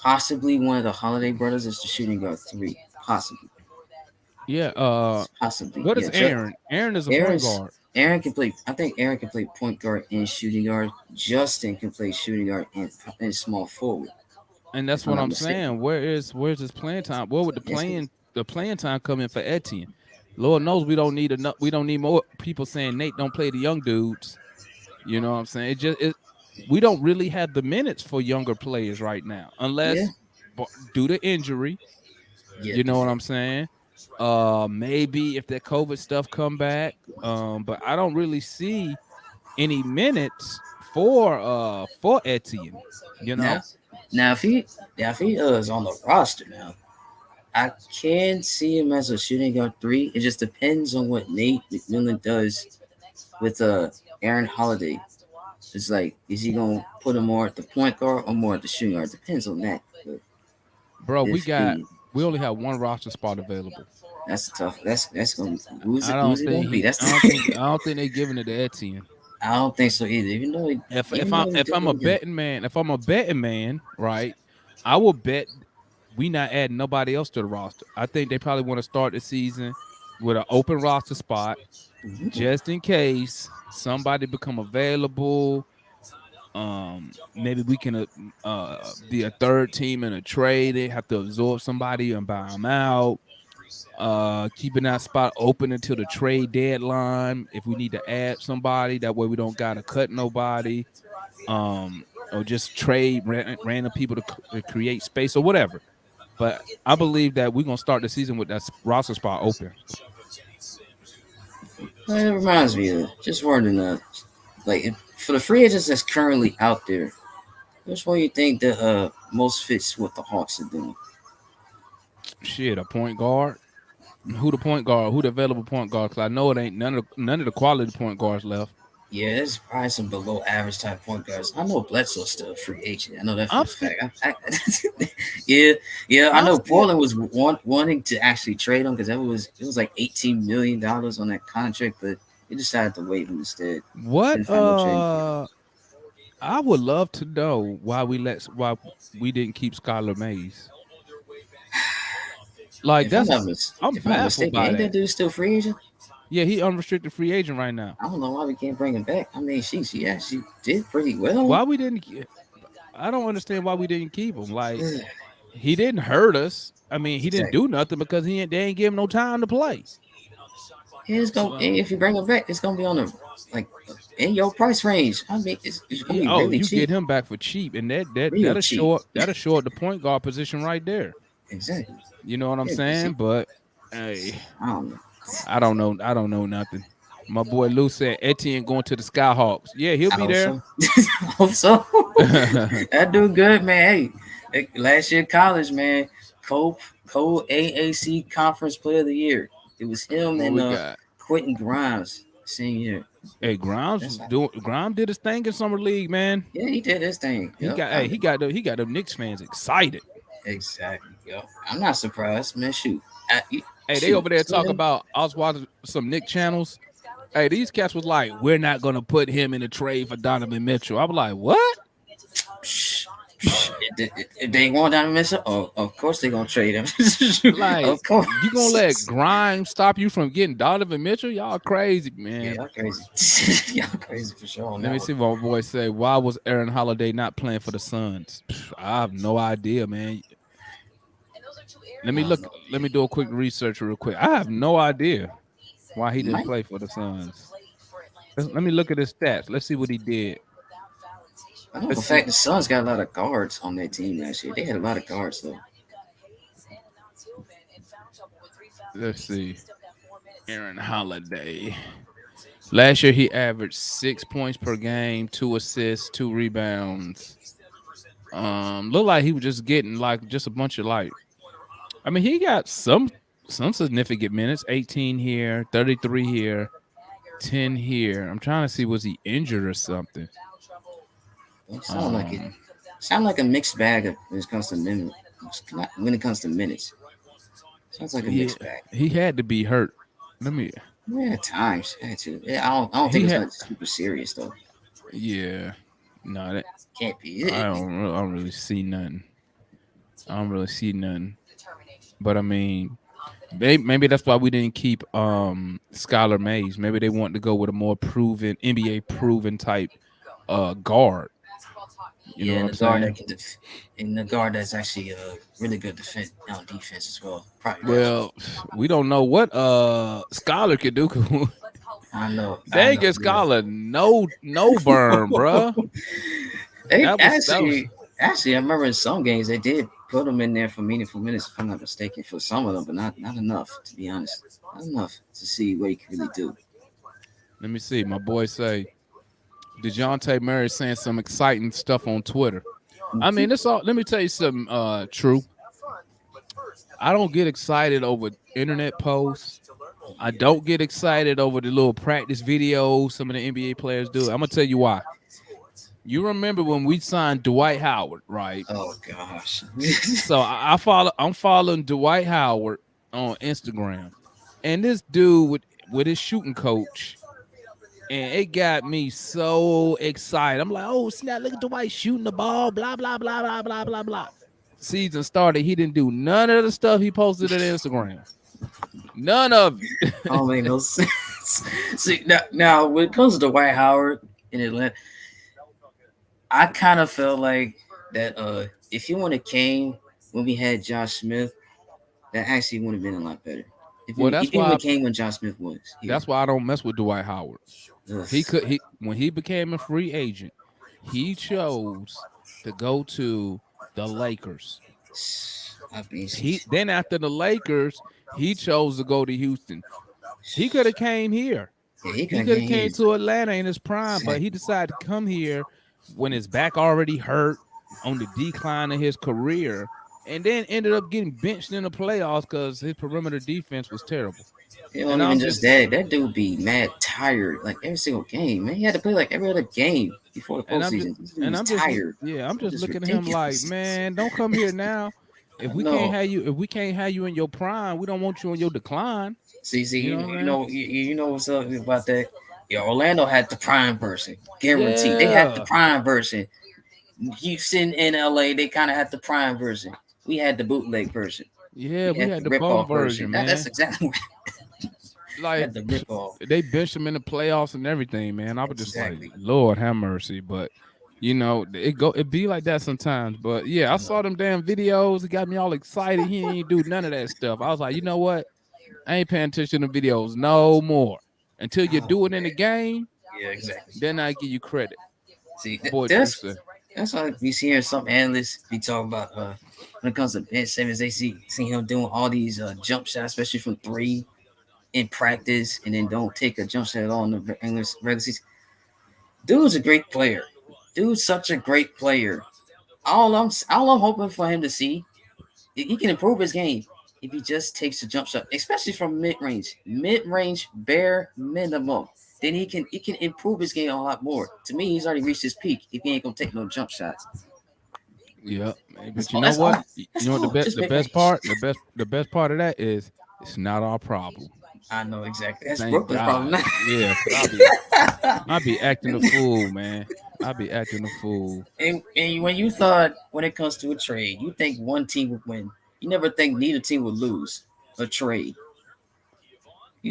possibly one of the Holiday brothers as the shooting guard three, possibly, Yeah. possibly. What is Yeah, Aaron? Aaron is a point Aaron's guard. Aaron can play. I think Aaron can play point guard and shooting guard. Justin can play shooting guard and small forward, And that's if I'm what not I'm mistaken. saying. Where's his playing time? Where would the Yes, playing time come in for Etienne? Lord knows we don't need more people saying Nate don't play the young dudes. You know what I'm saying? We don't really have the minutes for younger players right now, yeah, unless due to injury. yeah, You know what I'm saying? Maybe if that COVID stuff come back. But I don't really see any minutes for Etienne. You Now, know, now if he is on the roster now, I can see him as a shooting guard three. It just depends on what Nate McMillan does with Aaron Holiday. It's like, is he gonna put him more at the point guard or more at the shooting guard? Depends on that. But bro, if he, we only have one roster spot available. that's tough. That's gonna who's I who's don't it think gonna be? he. That's I don't think they're giving it to Etienne. I don't think so either. Even though he If did I'm a what he did. betting man, right, I will bet we not adding nobody else to the roster. I think they probably want to start the season with an open roster spot just in case somebody become available. Maybe we can be a third team in a trade. They have to absorb somebody and buy them out. Keeping that spot open until the trade deadline. If we need to add somebody, that way we don't gotta cut nobody. Or just trade random people to create space or whatever. But I believe that we're gonna start the season with that roster spot open. It reminds me of just wondering, for the free agents that's currently out there, which one you think that most fits what the Hawks are doing? Shit, a point guard. Who the point guard? Who the available point guard? Because I know it ain't none of the quality point guards left. Yeah, there's probably some below average type point guards. I know Bledsoe's still a free agent. I know that for I'm a still, fact. Yeah. I I'm know still, Portland was wanting to actually trade him because it was like $18 million on that contract, but they decided to waive him instead. what? Didn't find no trade. I would love to know why we didn't keep Skylar Mays. Like I'm If I'm not baffled mistaken, by ain't that that. dude still free agent? Yeah, he unrestricted free agent right now. I don't know why we can't bring him back. I mean, she actually did pretty well. Why we didn't? I don't understand why we didn't keep him. Like he didn't hurt us. I mean, he didn't Exactly. do nothing because they ain't give him no time to play. So, If you bring him back, it's gonna be on the like in your price range. I mean, it's gonna be really you get cheap, him back for cheap, and real cheap. that'll show up the point guard position right there. Exactly. You know what I'm Yeah, saying? But hey, I don't know. I don't know. I don't know nothing. My boy Lou said Etienne going to the Skyhawks. Yeah, he'll I be hope there. so. I hope so. That dude good, man. Hey, last year college, man, co AAC Conference Player of the Year. It was him What and we got? Quentin Grimes same year. Hey, Grimes That's was doing. Grimes did his thing in summer league, man. Yeah, he did his thing. He Yep. got. Hey, he got them Knicks fans excited. Exactly. Yep. I'm not surprised, man. Shoot. Hey, they Shoot. over there talk about. I was watching some Nick channels. Hey, these cats was like, we're not gonna put him in a trade for Donovan Mitchell. I was like, what? If they want Donovan Mitchell, of course they're gonna trade him. Like, Of course. you gonna let Grimes stop you from getting Donovan Mitchell? Y'all crazy, Yeah, man. y'all crazy. Y'all crazy for sure. On Let that me one. see what my boy say. Why was Aaron Holiday not playing for the Suns? I have no idea, man. Let me I look. don't know. Let me do a quick research real quick. I have no idea why he He didn't might. play for the Suns. Let me look at his stats. Let's see what he did. I know for Let's a see. fact the Suns got a lot of guards on their team last year. They had a lot of guards though. Let's see. Aaron Holiday. Last year he averaged 6 points per game, 2 assists, 2 rebounds. Looked like he was just getting like just a bunch of like. I mean, he got some significant minutes. 18 here, 33 here, 10 here. I'm trying to see, was he injured or something? It Um, sound like a mixed bag when it comes to minutes. When it comes to minutes, sounds like a yeah, mixed bag. he had to be hurt. Let me. Yeah, at times. Had to. Yeah, I don't He think it's had. not super serious though. Yeah. No, that Can't be. I don't really see nothing. I don't really see nothing. But I mean, maybe that's why we didn't keep Skylar Mays. Maybe they want to go with a more proven NBA proven type guard. You know Yeah, what and I'm the guard saying? that and the guard that's actually really good on defense as well. Probably that's what. Well, we don't know what Skylar can do. 'Cause I they ain't know. get Skylar no burn, bruh. They That was actually, I remember in some games they did put him in there for meaningful minutes, if I'm not mistaken, for some of them, but not enough, to be honest. Not enough to see what he can really do. Let me see. My boy say DeJounte Murray saying some exciting stuff on Twitter. I mean, it's all. Let me tell you something. True. I don't get excited over internet posts. I don't get excited over the little practice videos some of the NBA players do. I'm gonna tell you why. You remember when we signed Dwight Howard, right? Oh gosh. So I'm following Dwight Howard on Instagram, and this dude with his shooting coach, and it got me so excited. I'm like, oh snap! Look at Dwight shooting the ball. Blah blah blah blah blah blah blah. Season started. He didn't do none of the stuff he posted on Instagram. None of it. Don't make no sense. See now when it comes to Dwight Howard in Atlanta, I kind of felt like that if he would have came when we had Josh Smith, that actually would have been a lot better. If Well, he, that's if he why would have came when Josh Smith was here. that's why I don't mess with Dwight Howard. Ugh. He when he became a free agent, he chose to go to the Lakers. I mean, Then after the Lakers, he chose to go to Houston. He could have came here. yeah, He could have came to Atlanta in his prime, but he decided to come here when his back already hurt, on the decline of his career, and then ended up getting benched in the playoffs because his perimeter defense was terrible. It wasn't even just that. That dude be mad tired like every single game. Man, he had to play like every other game before the postseason. And I'm just tired. I'm just looking ridiculous. at him like, man, don't come here now. If we can't have you in your prime, we don't want you in your decline. See, You know you know what's up about that? Yeah, Orlando had the prime version, guaranteed. They had the prime version. Houston and LA, they kind of had the prime version. We had the bootleg version. Yeah, we had the bum version, man. That's exactly what Like the rip off. they benched him in the playoffs and everything, man. I was just Exactly. like, Lord have mercy. But you know, it be like that sometimes. But yeah, I saw them damn videos. It got me all excited. He ain't do none of that stuff. I was like, you know what? I ain't paying attention to videos no more. Until you do it in the game, Yeah, exactly. then I give you credit. See, Boy, that's why we see here some analysts be talking about when it comes to Ben Simmons, they see him doing all these jump shots, especially from three in practice, and then don't take a jump shot at all in the regular season. Dude's a great player. Dude's such a great player. All I'm hoping for him to see, he can improve his game if he just takes a jump shot, especially from mid range, bare minimum. Then he can improve his game a lot more. To me, he's already reached his peak if he ain't gonna take no jump shots. Yeah, but you know what? You know what the best part of that is it's not our problem. I know exactly. That's Thank Brooklyn's God. problem. Yeah, I be acting a fool, man. I be acting a fool. And when you thought when it comes to a trade, you think one team would win. You never think neither team would lose a trade.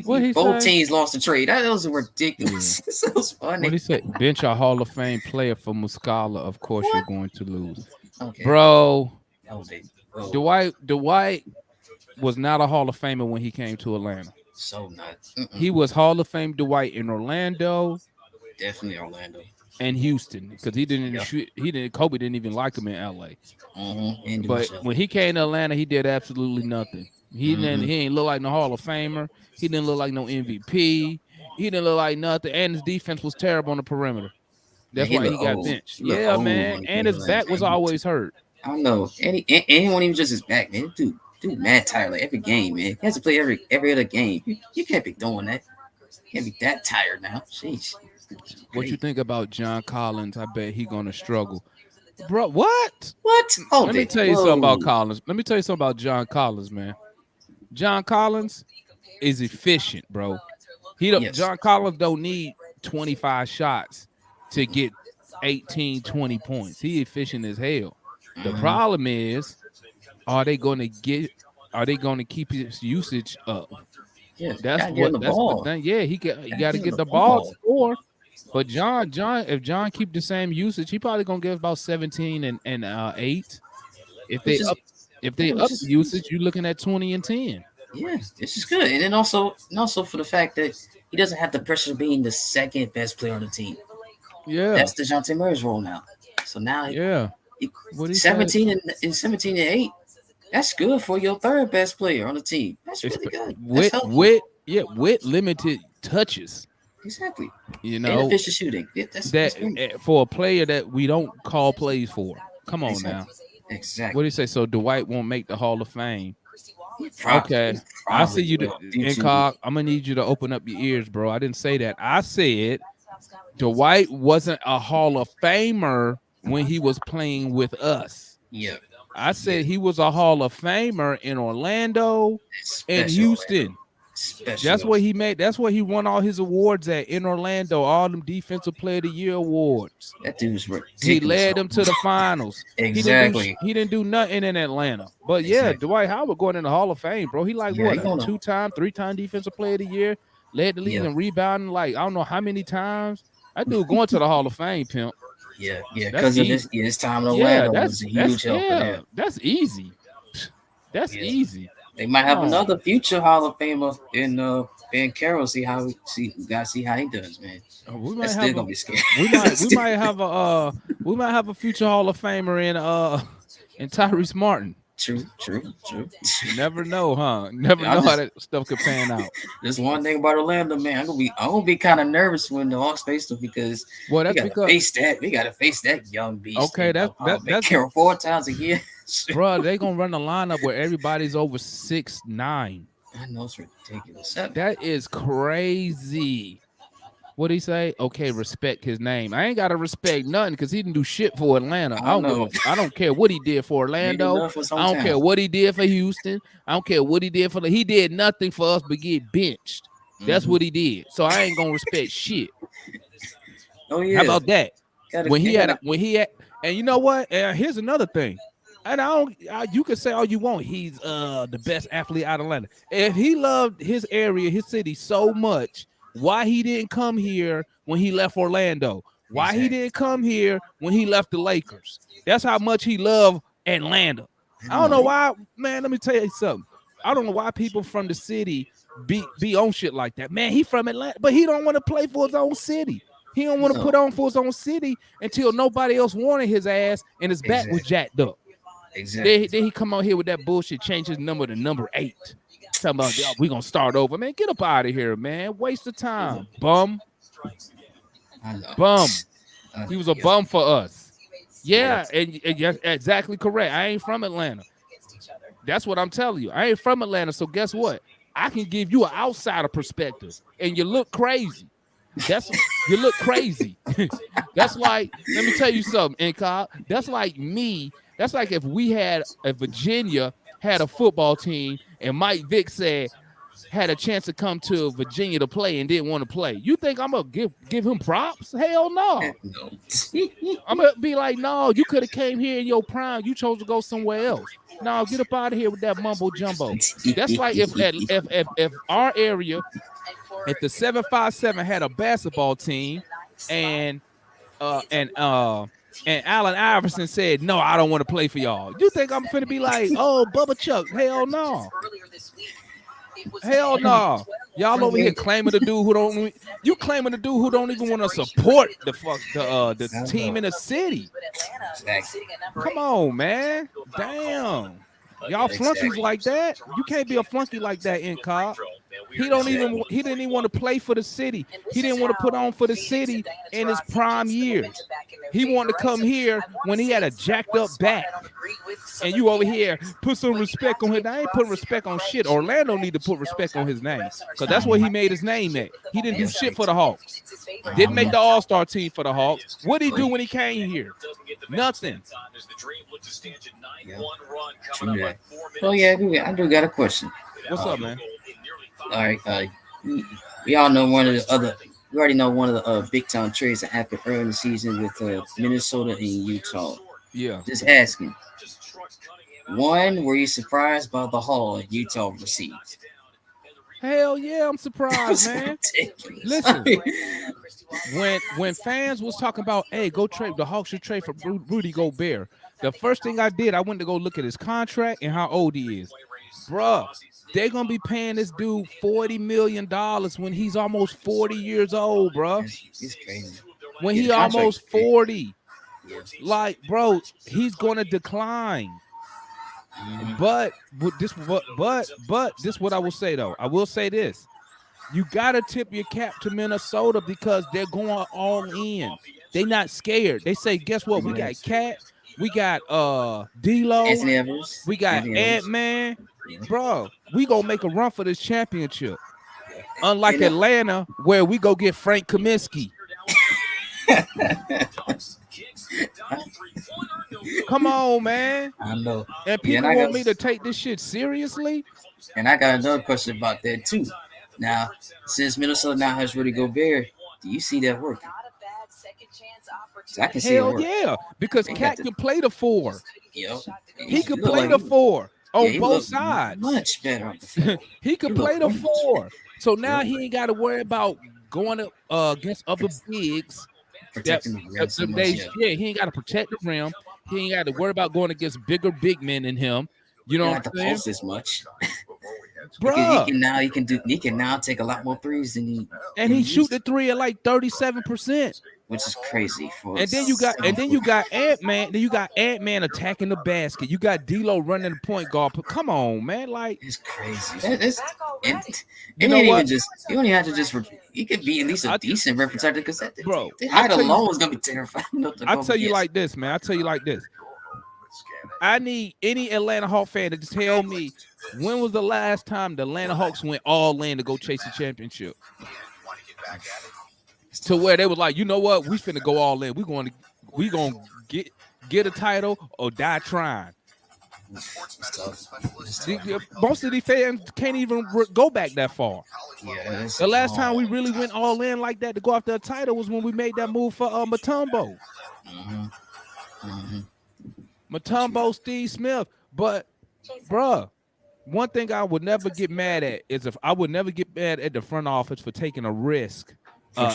Both teams lost a trade. That was ridiculous. Yeah. That was funny. What he said? Bench a Hall of Fame player for Muscala. Of course, you're going to lose, Okay. bro. Oh. Dwight was not a Hall of Famer when he came to Atlanta. So not. He was Hall of Fame Dwight in Orlando. Definitely Orlando. And Houston, because he didn't shoot. Kobe didn't even like him in LA. Mm-hmm. But when he came to Atlanta, he did absolutely nothing. He ain't look like no Hall of Famer. He didn't look like no MVP. He didn't look like nothing. And his defense was terrible on the perimeter. That's why he got benched. Yeah, man. And his back was always hurt. I don't know. Anyone even just his back, man. Dude, mad tired like every game, man. He has to play every other game. You can't be doing that. You can't be that tired now. Jeez. What you think about John Collins? I bet he gonna struggle. Bro, what? Let me tell you something about Collins. Let me tell you something about John Collins, man. John Collins is efficient, bro. John Collins don't need 25 shots to get 18, 20 points. He efficient as hell. The problem is, are they going to keep his usage up? Yeah, that's the thing. Yeah, you got to get the ball to score. But if John keep the same usage, he probably gonna give about 17 and 8. If they up usage, you're looking at 20 and 10. Yeah, this is good. And then also for the fact that he doesn't have the pressure of being the second best player on the team. Yeah, that's DeJounte Murray's role now. So now What he say? 17 and 8. That's good for your third best player on the team. That's really good. That's helpful. With limited touches. Exactly. You And know efficient shooting. Yeah, that's great. for a player that we don't call plays for. Come on Exactly. now. Exactly. What do you say? So Dwight won't make the Hall of Fame. Probably, Okay. I see you, Incog. I'm gonna need you to open up your ears, bro. I didn't say that. I said Dwight wasn't a Hall of Famer when he was playing with us. Yeah. I said he was a Hall of Famer in Orlando and Houston. That's what he made. That's where he won all his awards in Orlando. All them Defensive Player of the Year awards. That dude's ridiculous. He led them to the finals. Exactly. He didn't do nothing in Atlanta. But yeah, Dwight Howard going in the Hall of Fame, bro. He like what? A 2-time, 3-time Defensive Player of the Year. Led the league in rebounding like I don't know how many times. That dude going to the Hall of Fame, pimp. Yeah, because of his time in Orlando was a huge help for him. That's easy. That's easy. They might have another future Hall of Famer in Ben Carroll. We gotta see how he does, man. That's still gonna be scary. We might have a future Hall of Famer in Tyrese Martin. True. You never know, huh? Never know how that stuff could pan out. There's one thing about Orlando, man. I'm gonna be kind of nervous when the Hawks face them because we gotta face that young beast. Okay, that's Carroll 4 times a year. Bro, they gonna run a lineup where everybody's over 6'9". I know it's ridiculous. That is crazy. What did he say? Okay, respect his name. I ain't gotta respect nothing because he didn't do shit for Atlanta. I don't care what he did for Orlando. I don't care what he did for Houston. I don't care what he did he did nothing for us but get benched. That's what he did. So I ain't gonna respect shit. Oh yeah. How about that? When he had, and you know what? Here's another thing. And you can say all you want. He's the best athlete out of Atlanta. If he loved his area, his city so much, why he didn't come here when he left Orlando? Why he didn't come here when he left the Lakers? That's how much he loved Atlanta. I don't know why, man. Let me tell you something. I don't know why people from the city be on shit like that. Man, he from Atlanta, but he don't want to play for his own city. He don't want to put on for his own city until nobody else wanted his ass and his back was jacked up. Exactly. Then he come out here with that bullshit, change his number to number 8. Talking about we gonna start over, man. Get up out of here, man. Waste of time, bum. Bum. He was a bum for us. Yeah, and you're exactly correct. I ain't from Atlanta. That's what I'm telling you. I ain't from Atlanta, so guess what? I can give you an outsider perspective, and you look crazy. You look crazy. That's like, let me tell you something, Incog. That's like me. That's like if Virginia had a football team and Mike Vick had a chance to come to Virginia to play and didn't want to play. You think I'm gonna give him props? Hell no. I'm gonna be like, no, you could have came here in your prime. You chose to go somewhere else. No, get up out of here with that mumbo jumbo. That's like if our area, if the 757 had a basketball team and Allen Iverson said, no, I don't want to play for y'all. You think I'm finna be like, oh, Bubba Chuck? Hell no. Hell no. Y'all over here claiming the dude who don't even want to support the team in the city. Come on, man. Damn. Y'all flunkies like that? You can't be a flunky like that, Incog. He didn't even want to play for the city. He didn't want to put on for the city in his prime years. He wanted to come here when he had a jacked up back. And you over here put some respect on his name. I ain't putting respect on shit. Orlando need to put respect on his name because that's where he made his name at. He didn't do shit for the Hawks. Didn't make the All-Star team for the Hawks. What did he do when he came here? Nothing. Oh yeah, I do got a question. What's up, man? All right, we all know one of the big time trades that happened early in the season with Minnesota and Utah. Yeah. Just asking. One, were you surprised by the haul Utah received? Hell yeah, I'm surprised, man. Listen, when fans was talking about, hey, go trade, the Hawks should trade for Rudy Gobert. The first thing I did, I went to go look at his contract and how old he is. Bruh, they're going to be paying this dude $40 million when he's almost 40 years old, bruh. It's crazy. When he almost 40. Like, bro, he's gonna decline. But this what I will say though. I will say this. You gotta tip your cap to Minnesota because they're going all in. They not scared. They say, guess what? We got Cat, we got D-Lo, Anthony Edwards. we got Ant-Man. Bro, we gonna make a run for this championship. Unlike Atlanta, where we go get Frank Kaminsky. Come on, man. I know. And people want me to take this shit seriously. And I got another question about that too. Now, since Minnesota now has Rudy Gobert, do you see that working? I can see it work. Yeah, because Cat can play the 4. Yep. He can play the 4 on both sides. Much better on the 4. He can play the 4. So now he ain't got to worry about going against other bigs. Protecting the rim. He ain't got to protect the rim. He ain't got to worry about going against bigger big men than him. You know what I'm saying? Post as much. Bro, he can now take a lot more threes than he shoot the 3 at like 37%. Which is crazy for and then you got Ant-Man. Then you got Ant-Man attacking the basket. You got D-Lo running the point guard. But come on, man, like it's crazy. You know what? You don't even have to just. He could be at least a decent rim protector because bro, the height alone is gonna be terrifying. I tell you like this, man. I tell you like this. I need any Atlanta Hawk fan to tell me when was the last time the Atlanta Hawks went all in to go chase the championship. To where they was like, you know what, we finna go all in. We gonna get a title or die trying. Most of these fans can't even go back that far. Yeah, the last time we really went all in like that to go after a title was when we made that move for Mutombo. Mutombo, Steve Smith. But, bruh, one thing I would never get mad at is if I would never get mad at the front office for taking a risk. A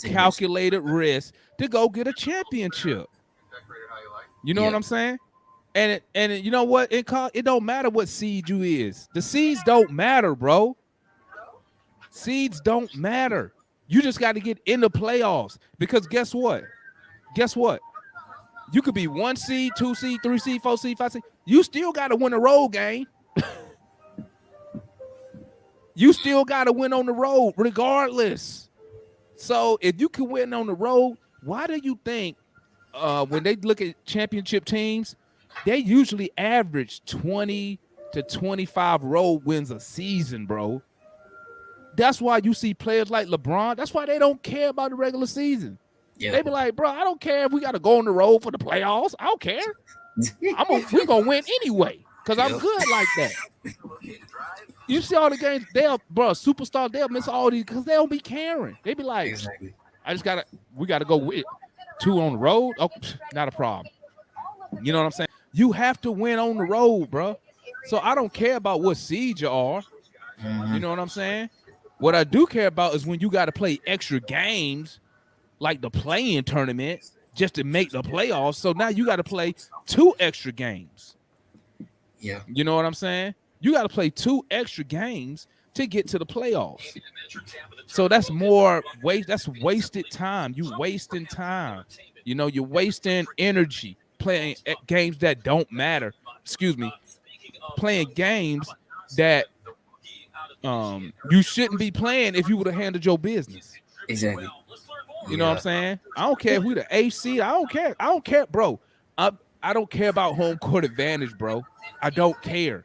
calculated risk to go get a championship. You know what I'm saying? And you know what? It don't matter what seed you is. The seeds don't matter, bro. Seeds don't matter. You just got to get in the playoffs because guess what? You could be 1 seed, 2 seed, 3 seed, 4 seed, 5 seed. You still got to win a road game. You still got to win on the road regardless. So if you can win on the road, why do you think when they look at championship teams, they usually average 20 to 25 road wins a season, bro? That's why you see players like LeBron. That's why they don't care about the regular season. Yeah. They be like, bro, I don't care if we got to go on the road for the playoffs. I don't care. We're going to win anyway because I'm good like that. You see all the games, superstars, they'll miss all these because they don't be caring. They be like, exactly. We got to go with 2 on the road. Oh, not a problem. You know what I'm saying? You have to win on the road, bro. So I don't care about what seed you are. You know what I'm saying? What I do care about is when you got to play extra games, like the play-in tournament, just to make the playoffs. So now you got to play 2 extra games. Yeah. You know what I'm saying? You got to play 2 extra games to get to the playoffs. So that's more waste. That's wasted time. You wasting time. You know, you're wasting energy playing games that don't matter. Excuse me. Playing games that you shouldn't be playing if you would have handled your business. Exactly. You know what I'm saying? I don't care if we the AC. I don't care, bro. I don't care about home court advantage, bro. I don't care.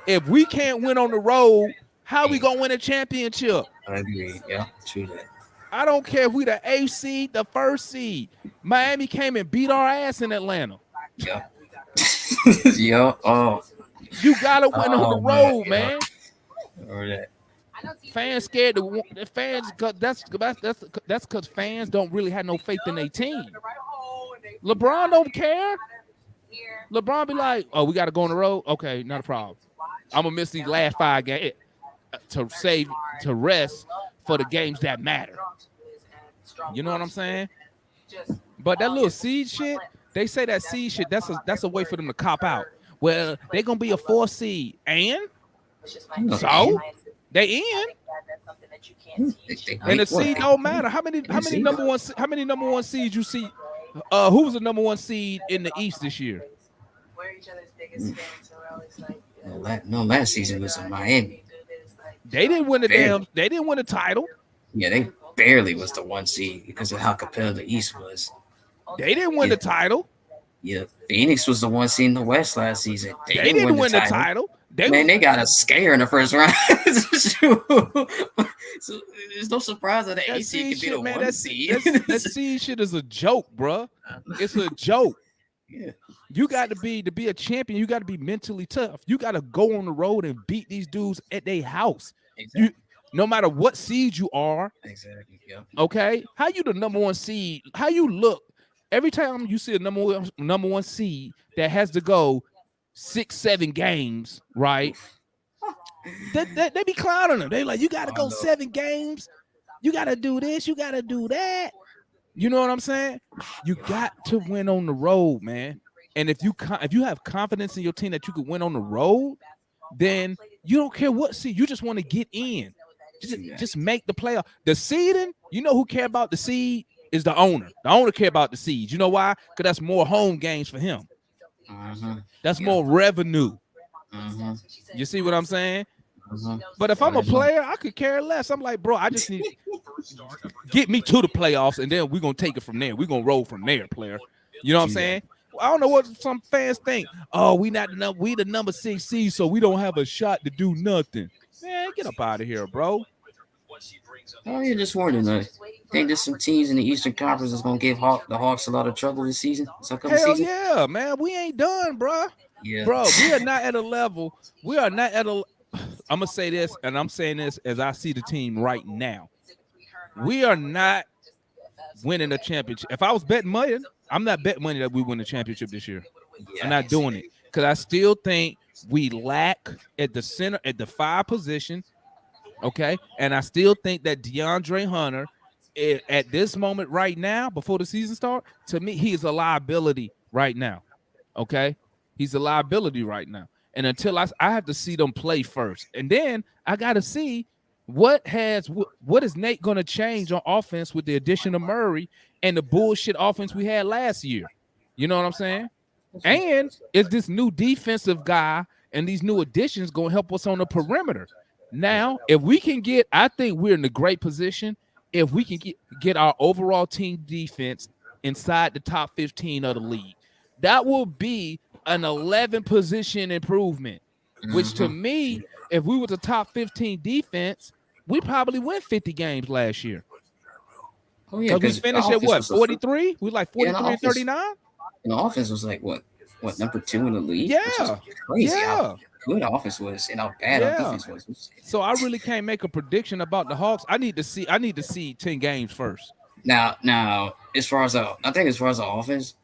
If we can't win on the road, how we gonna win a championship? I agree. Yeah, true that. I don't care if we the 8th seed, the 1st seed. Miami came and beat our ass in Atlanta. Yeah. Oh. You gotta win on the road, man. Or that. Fans scared to the fans. That's because fans don't really have no faith in their team. LeBron don't care. LeBron be like, "Oh, we got to go on the road. Okay, not a problem. I'm gonna miss these last 5 games to rest for the games that matter." You know what I'm saying? But that little seed shit, they say that seed shit. That's a way for them to cop out. Well, they're gonna be a 4 seed, and so They in. They And the beat what? seed don't matter. How many See? number one seeds you see? Who was the number one seed in the East this year? No, last season was in Miami. They didn't win the Barely. They didn't win the title. Yeah, they barely was the one seed because of how competitive the East was. They didn't win the title. Yeah, Phoenix was the one seed in the West last season. They didn't win the title. They got a scare in the first round. So there's no surprise that the That AC seed can be shit, the man. one seed. That seed shit is a joke, bruh. It's a joke. Yeah. You got to be a champion. You got to be mentally tough. You got to go on the road and beat these dudes at their house. Exactly. No matter what seed you are. Exactly. Yeah. Okay. How you the number one seed? How you look every time you see a number one seed that has to go 6-7 games, right? They be clowning them. They like, you got to go 7 games. You got to do this. You got to do that. You know what I'm saying? You got to win on the road, man. And if you have confidence in your team that you could win on the road, then you don't care what seed. You just want to get in. Just make the playoff. The seeding, you know who care about the seed is the owner. The owner care about the seeds. You know why? Because that's more home games for him. That's more revenue. You see what I'm saying? But if I'm a player, I could care less. I'm like, bro, I just need get me to the playoffs, and then we're gonna take it from there. We're gonna roll from there, player. You know what I'm saying? I don't know what some fans think. Oh, we the number 6 seed, so we don't have a shot to do nothing. Man, get up out of here, bro. Oh, you're just wondering. I think there's some teams in the Eastern Conference that's gonna give the Hawks a lot of trouble this season. Hell yeah, man. We ain't done, bro. Yeah. Bro, we are not at a level. We are not at a. I'm gonna say this, and I'm saying this as I see the team right now. We are not winning a championship. If I was betting money, I'm not betting money that we win the championship this year. I'm not doing it because I still think we lack at the center, at the 5 position. Okay, and I still think that DeAndre Hunter, at this moment right now, before the season starts, to me, he is a liability right now. Okay, he's a liability right now. And until I have to see them play first, and then I got to see what is Nate going to change on offense with the addition of Murray and the bullshit offense we had last year. You know what I'm saying? And is this new defensive guy and these new additions going to help us on the perimeter? Now, if we can get, I think we're in a great position if we can get our overall team defense inside the top 15 of the league. That will be an 11 position improvement, which to me, if we were the top 15 defense, we probably win 50 games last year. Oh yeah, because we finished at what, 43? We like 43 and 39. And the offense was like what number 2 in the league? Yeah, crazy. How good the offense was and how bad our defense was. So I really can't make a prediction about the Hawks. I need to see 10 games first. Now, as far as the offense,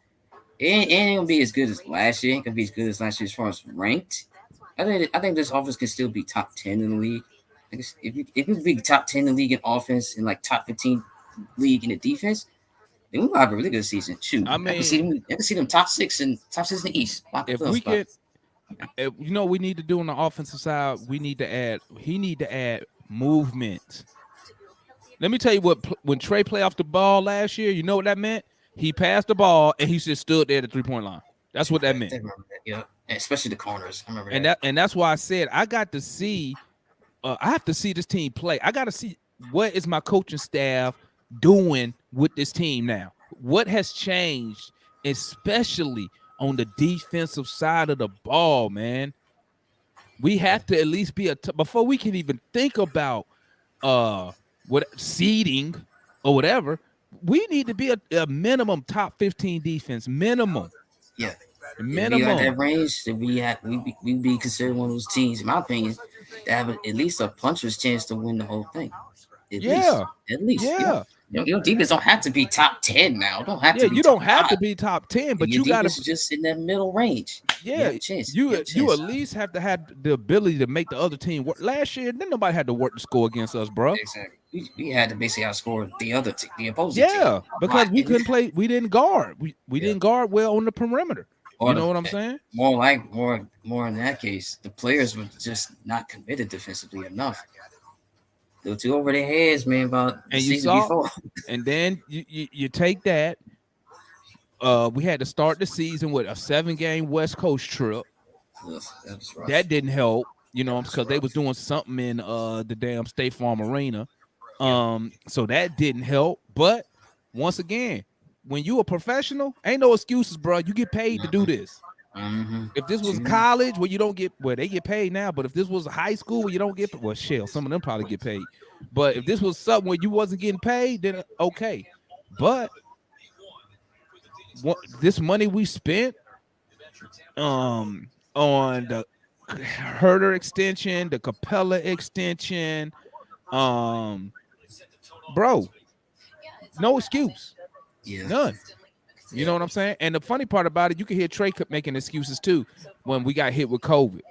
it ain't gonna be as good as last year. It ain't gonna be as good as last year as far as ranked. I think this offense can still be top 10 in the league. If you be top 10 in the league in offense and like top 15 league in the defense, then we might have a really good season. Shoot, I can see them top 6 in the East. If we get, you know, we need to do on the offensive side. He need to add movement. Let me tell you what. When Trey played off the ball last year, you know what that meant? He passed the ball and he just stood there at the 3-point line. That's what that meant. Yeah, especially the corners. I remember that. And that's why I said I got to see. I have to see this team play. I got to see what is my coaching staff doing with this team now. What has changed, especially on the defensive side of the ball, man. We have to at least be before we can even think about seeding or whatever. We need to be a minimum top 15 defense, minimum. Yeah, minimum. If we that range, that we be considered one of those teams, in my opinion, that have at least a puncher's chance to win the whole thing. At least. Yeah. Your defense don't have to be top 10 now. Don't have to. You don't have to be top 10, but you got to just in that middle range. Yeah, you at least have to have the ability to make the other team work. Last year, then nobody had to work to score against us, bro. Exactly. We had to basically outscore the opposing team. Yeah, because we couldn't play. We didn't guard. We didn't guard well on the perimeter. You know what I'm saying? More in that case, the players were just not committed defensively enough. They were too over their heads, man, about the And you season saw, before. and then you take that. We had to start the season with a 7-game West Coast trip. Ugh, that was rough. That didn't help, you know, That was because they rough. was doing something in the damn State Farm Arena. Yeah. So that didn't help. But once again, when you a professional, ain't no excuses, bro. You get paid to do this. If this was college where you don't get, well, they get paid now, but if this was high school where you don't get, well, shit, some of them probably get paid. But if this was something where you wasn't getting paid, then okay. But this money we spent on the Herder extension, the Capella extension, bro, no excuse. Yeah. None. You know what I'm saying? And the funny part about it, you can hear Trey making excuses too. When we got hit with COVID,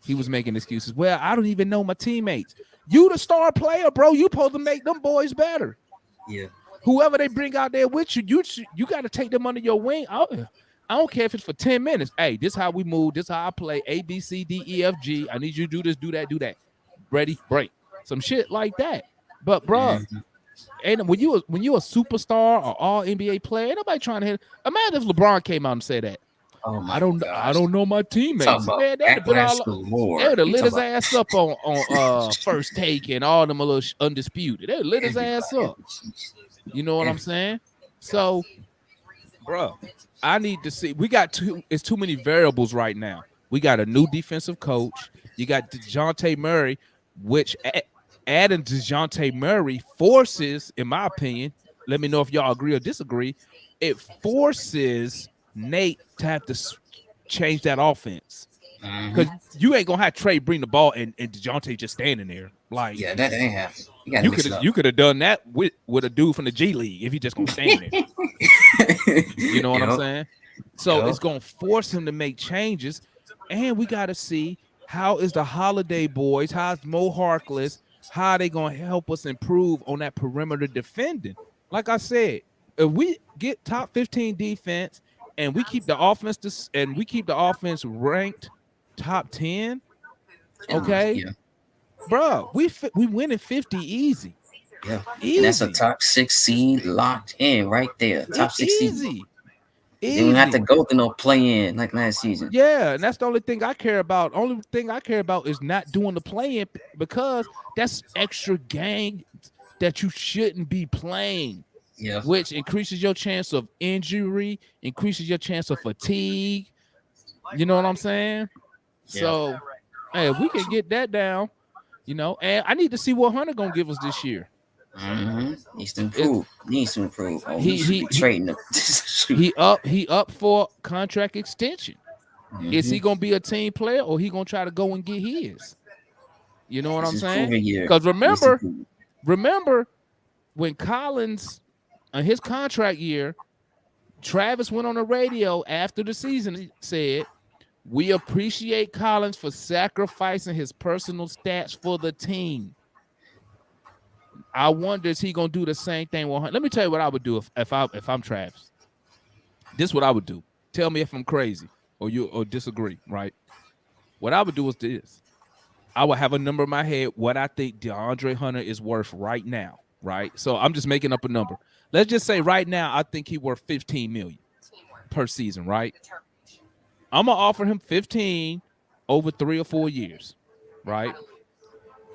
he was making excuses. Well, I don't even know my teammates. You the star player, bro. You supposed to make them boys better. Yeah. Whoever they bring out there with you, you got to take them under your wing. I don't care if it's for 10 minutes. Hey, this is how we move. This is how I play. A, B, C, D, E, F, G. I need you to do this, do that, do that. Ready, break. Some shit like that. But, bro, and when you a superstar or all NBA player, ain't nobody trying to hit. Imagine if LeBron came out and said that. Oh my I don't know my teammates. Man, they would have lit his ass up on First Take and all them little undisputed. They would lit his ass up. You know what I'm saying? So, bro, I need to see. It's too many variables right now. We got a new defensive coach. You got DeJounte Murray, which adding DeJounte Murray forces, in my opinion, let me know if y'all agree or disagree, it forces Nate to have to change that offense. Because you ain't gonna have Trey bring the ball and DeJounte just standing there. Like, yeah, that ain't happening. You could have done that with a dude from the G League if he just gonna stand there. You know what I'm saying? So it's gonna force him to make changes, and we gotta see how is the Holiday boys, how's Mo Harkless, how are they gonna help us improve on that perimeter defending? Like I said, if we get top 15 defense and we keep the offense ranked top 10, okay, bro, we winning 50 easy. Yeah, easy. And that's a top 6 seed locked in right there. Top 6 seed. You don't have to go to no play-in like last season. Yeah, and that's the only thing I care about. Only thing I care about is not doing the play-in because that's extra games that you shouldn't be playing. Yeah, which increases your chance of injury, increases your chance of fatigue. You know what I'm saying? Yeah. So, hey, if we can get that down, you know, and I need to see what Hunter gonna give us this year. Needs to improve. Oh, he trading him. he up for contract extension. Is he gonna be a team player or he gonna try to go and get his? You know what I'm saying? Because remember when Collins on his contract year, Travis went on the radio after the season and said, "We appreciate Collins for sacrificing his personal stats for the team." I wonder is he gonna do the same thing with Hunter? Let me tell you what I would do if I'm Travis. This is what I would do. Tell me if I'm crazy or disagree, right? What I would do is this. I would have a number in my head what I think DeAndre Hunter is worth right now, right? So I'm just making up a number. Let's just say right now I think he's worth $15 million per season, right? I'm gonna offer him 15 over 3 or 4 years, right?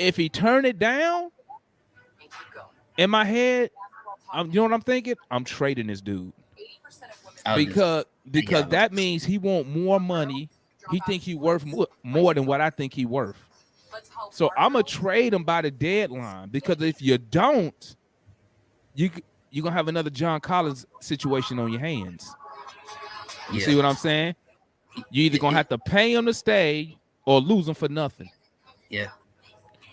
If he turn it down, in my head, you know what I'm thinking? I'm trading this dude because that means he want more money. He think he worth more than what I think he worth. So I'm gonna trade him by the deadline because if you don't, you're gonna have another John Collins situation on your hands. You see what I'm saying? You either gonna have to pay him to stay or lose him for nothing. Yeah.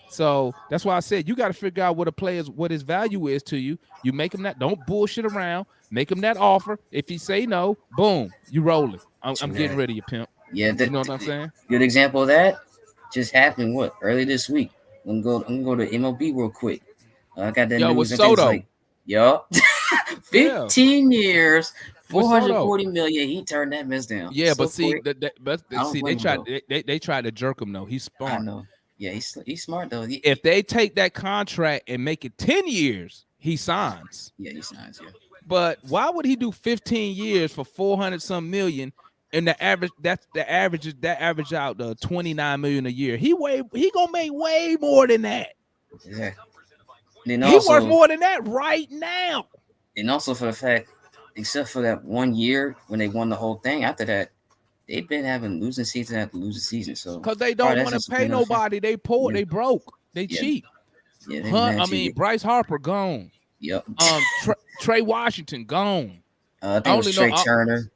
So that's why I said you got to figure out what his value is to you. You make him that. Don't bullshit around. Make him that offer. If he say no, boom, you rolling. I'm getting rid of you, pimp. Yeah, you know what I'm saying. Good example of that just happened. Early this week? I'm gonna go to MLB real quick. I got that news. With Soto. 15 years, 440 million. He turned that mess down. Yeah, but see, they tried to jerk him though. He's smart. I know. Yeah, he's smart though. If they take that contract and make it 10 years, he signs. Yeah, he signs. Yeah. But why would he do 15 years for 400 some million? And the average, that's the average, that average out the 29 million a year. He gonna make way more than that. Exactly. Then He also, worth more than that right now. and also for the fact, except for that 1 year when they won the whole thing, after that, they've been having losing season after losing season. So Because they don't want to pay nobody. They poor, they broke, they cheap. Yeah, Bryce Harper gone. Yep. Trey Washington gone. I think it was Trey Turner.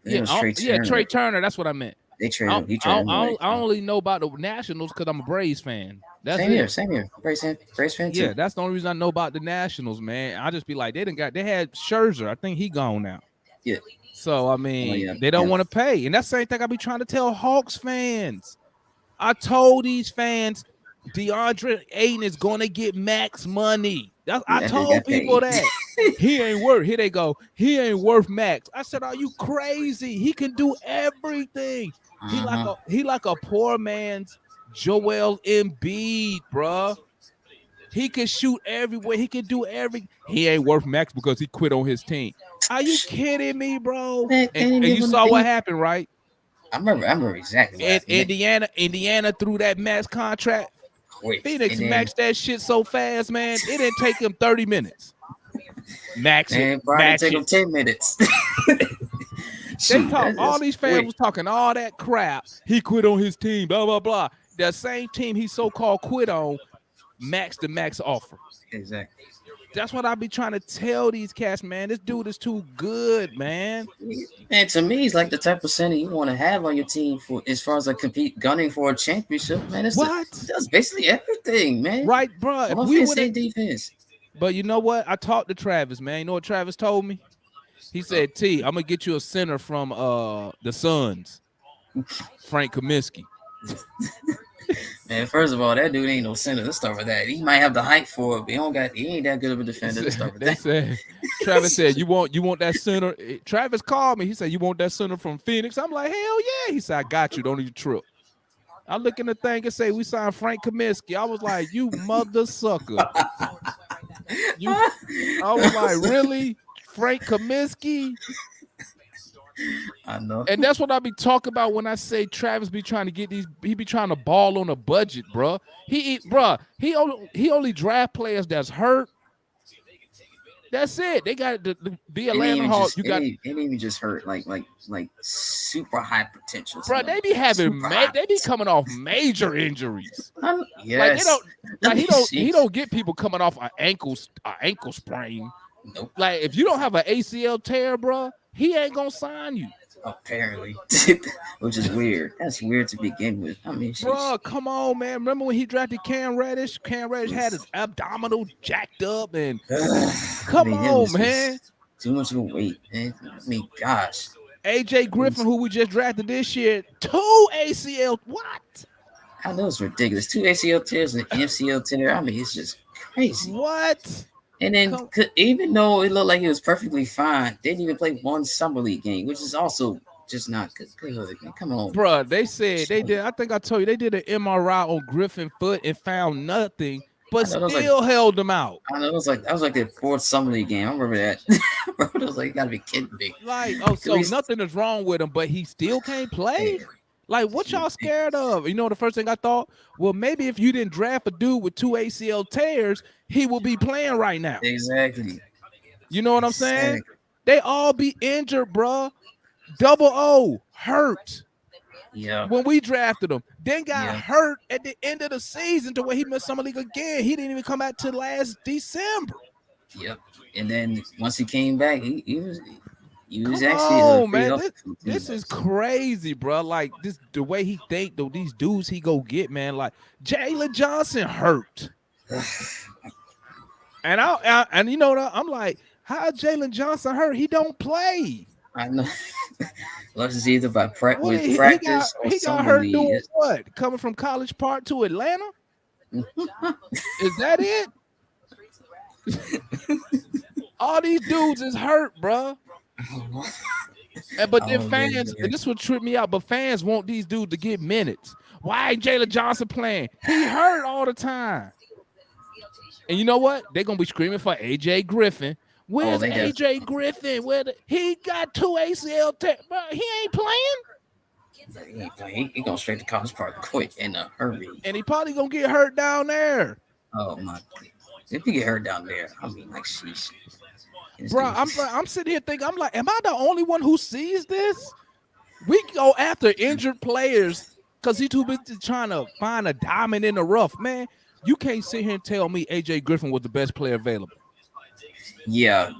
Trey Turner. That's what I meant. They traded him. I only know about the Nationals because I'm a Braves fan. That's same here. Braves fan too. Yeah, that's the only reason I know about the Nationals, man. I just be like, they had Scherzer. I think he gone now. Yeah. So I mean, they don't want to pay, and that's the same thing I be trying to tell Hawks fans. I told these fans, DeAndre Ayton is gonna get max money. I told people that he ain't worth. Here they go. He ain't worth max. I said, are you crazy? He can do everything. He like a poor man's Joel Embiid, bruh. He can shoot everywhere. He can do every. He ain't worth max because he quit on his team. Are you kidding me, bro? And you saw what happened, right? I remember exactly. And Indiana threw that max contract. Phoenix maxed that shit so fast, man. It didn't take him 30 minutes. Max it. Probably take him 10 minutes. All these fans was talking all that crap. He quit on his team, blah, blah, blah. The same team he so-called quit on, maxed the max offer. Exactly. That's what I be trying to tell these cats, man. This dude is too good, man. And to me, he's like the type of center you want to have on your team for as far as gunning for a championship, man. That's basically everything, man. Right, bro. If we would defense. But you know what? I talked to Travis, man. You know what Travis told me? He said, T, I'm gonna get you a center from the Suns, Frank Kaminsky. Man, first of all, that dude ain't no center. Let's start with that. He might have the height for it, but he ain't that good of a defender. Let's start with that. Travis said, you want that center? Travis called me. He said, you want that center from Phoenix? I'm like, hell yeah. He said, I got you. Don't even trip. I look in the thing and say, we signed Frank Kaminsky. I was like, you mother sucker. I was like, really? Frank Kaminsky? I know. And that's what I be talking about when I say Travis be trying to get these. He be trying to ball on a budget, bro. He only draft players that's hurt. That's it. They got the Atlanta Hawks. You got ain't even just hurt like super high potential. Bro, they be having they be coming off major injuries. Yes. He don't get people coming off an ankle sprain. Nope. Like if you don't have an ACL tear, bro, he ain't gonna sign you. Apparently, which is weird. That's weird to begin with. I mean, bro, come on, man. Remember when he drafted Cam Reddish? Cam Reddish had his abdominal jacked up, and come on, man. Too much of a weight, man. I mean, gosh. AJ Griffin, who we just drafted this year, 2 ACL. What? I know it's ridiculous. 2 ACL tears and an MCL tear. I mean, it's just crazy. What? And then, even though it looked like he was perfectly fine, didn't even play one summer league game, which is also just not good. Come on, bro. They said they did. I think I told you they did an MRI on Griffin foot and found nothing, but still held them out. I know that was like the 4th summer league game. I remember that. I was like, you gotta be kidding me. Like, so nothing is wrong with him, but he still can't play. Like, what y'all scared of? You know, the first thing I thought, well, maybe if you didn't draft a dude with 2 ACL tears, he will be playing right now. Exactly. You know what I'm saying? They all be injured, bro. Double O hurt. Yeah. When we drafted him, then got hurt at the end of the season to where he missed summer league again. He didn't even come back to last December. Yep. And then once he came back, he was man. This is crazy, bro. Like the way he think, though, these dudes he go get, man. Like Jalen Johnson hurt, and you know what? I'm like, how Jalen Johnson hurt? He don't play. I know. Unless it's either by practice or he got hurt doing what? Coming from College Park to Atlanta? Is that it? All these dudes is hurt, bro. But then fans, and this would trip me out, but fans want these dudes to get minutes. Why ain't Jalen Johnson playing? He hurt all the time. And you know what? They're gonna be screaming for AJ Griffin. Where's AJ Griffin? He got 2 ACL tests, but he ain't playing. He going straight to College Park quick in a hurry. And he probably gonna get hurt down there. Oh my! If he get hurt down there, I mean, like, sheesh. Bro, I'm sitting here thinking, I'm like, am I the only one who sees this? We go after injured players because he too busy trying to find a diamond in the rough, man. You can't sit here and tell me AJ Griffin was the best player available. Yeah,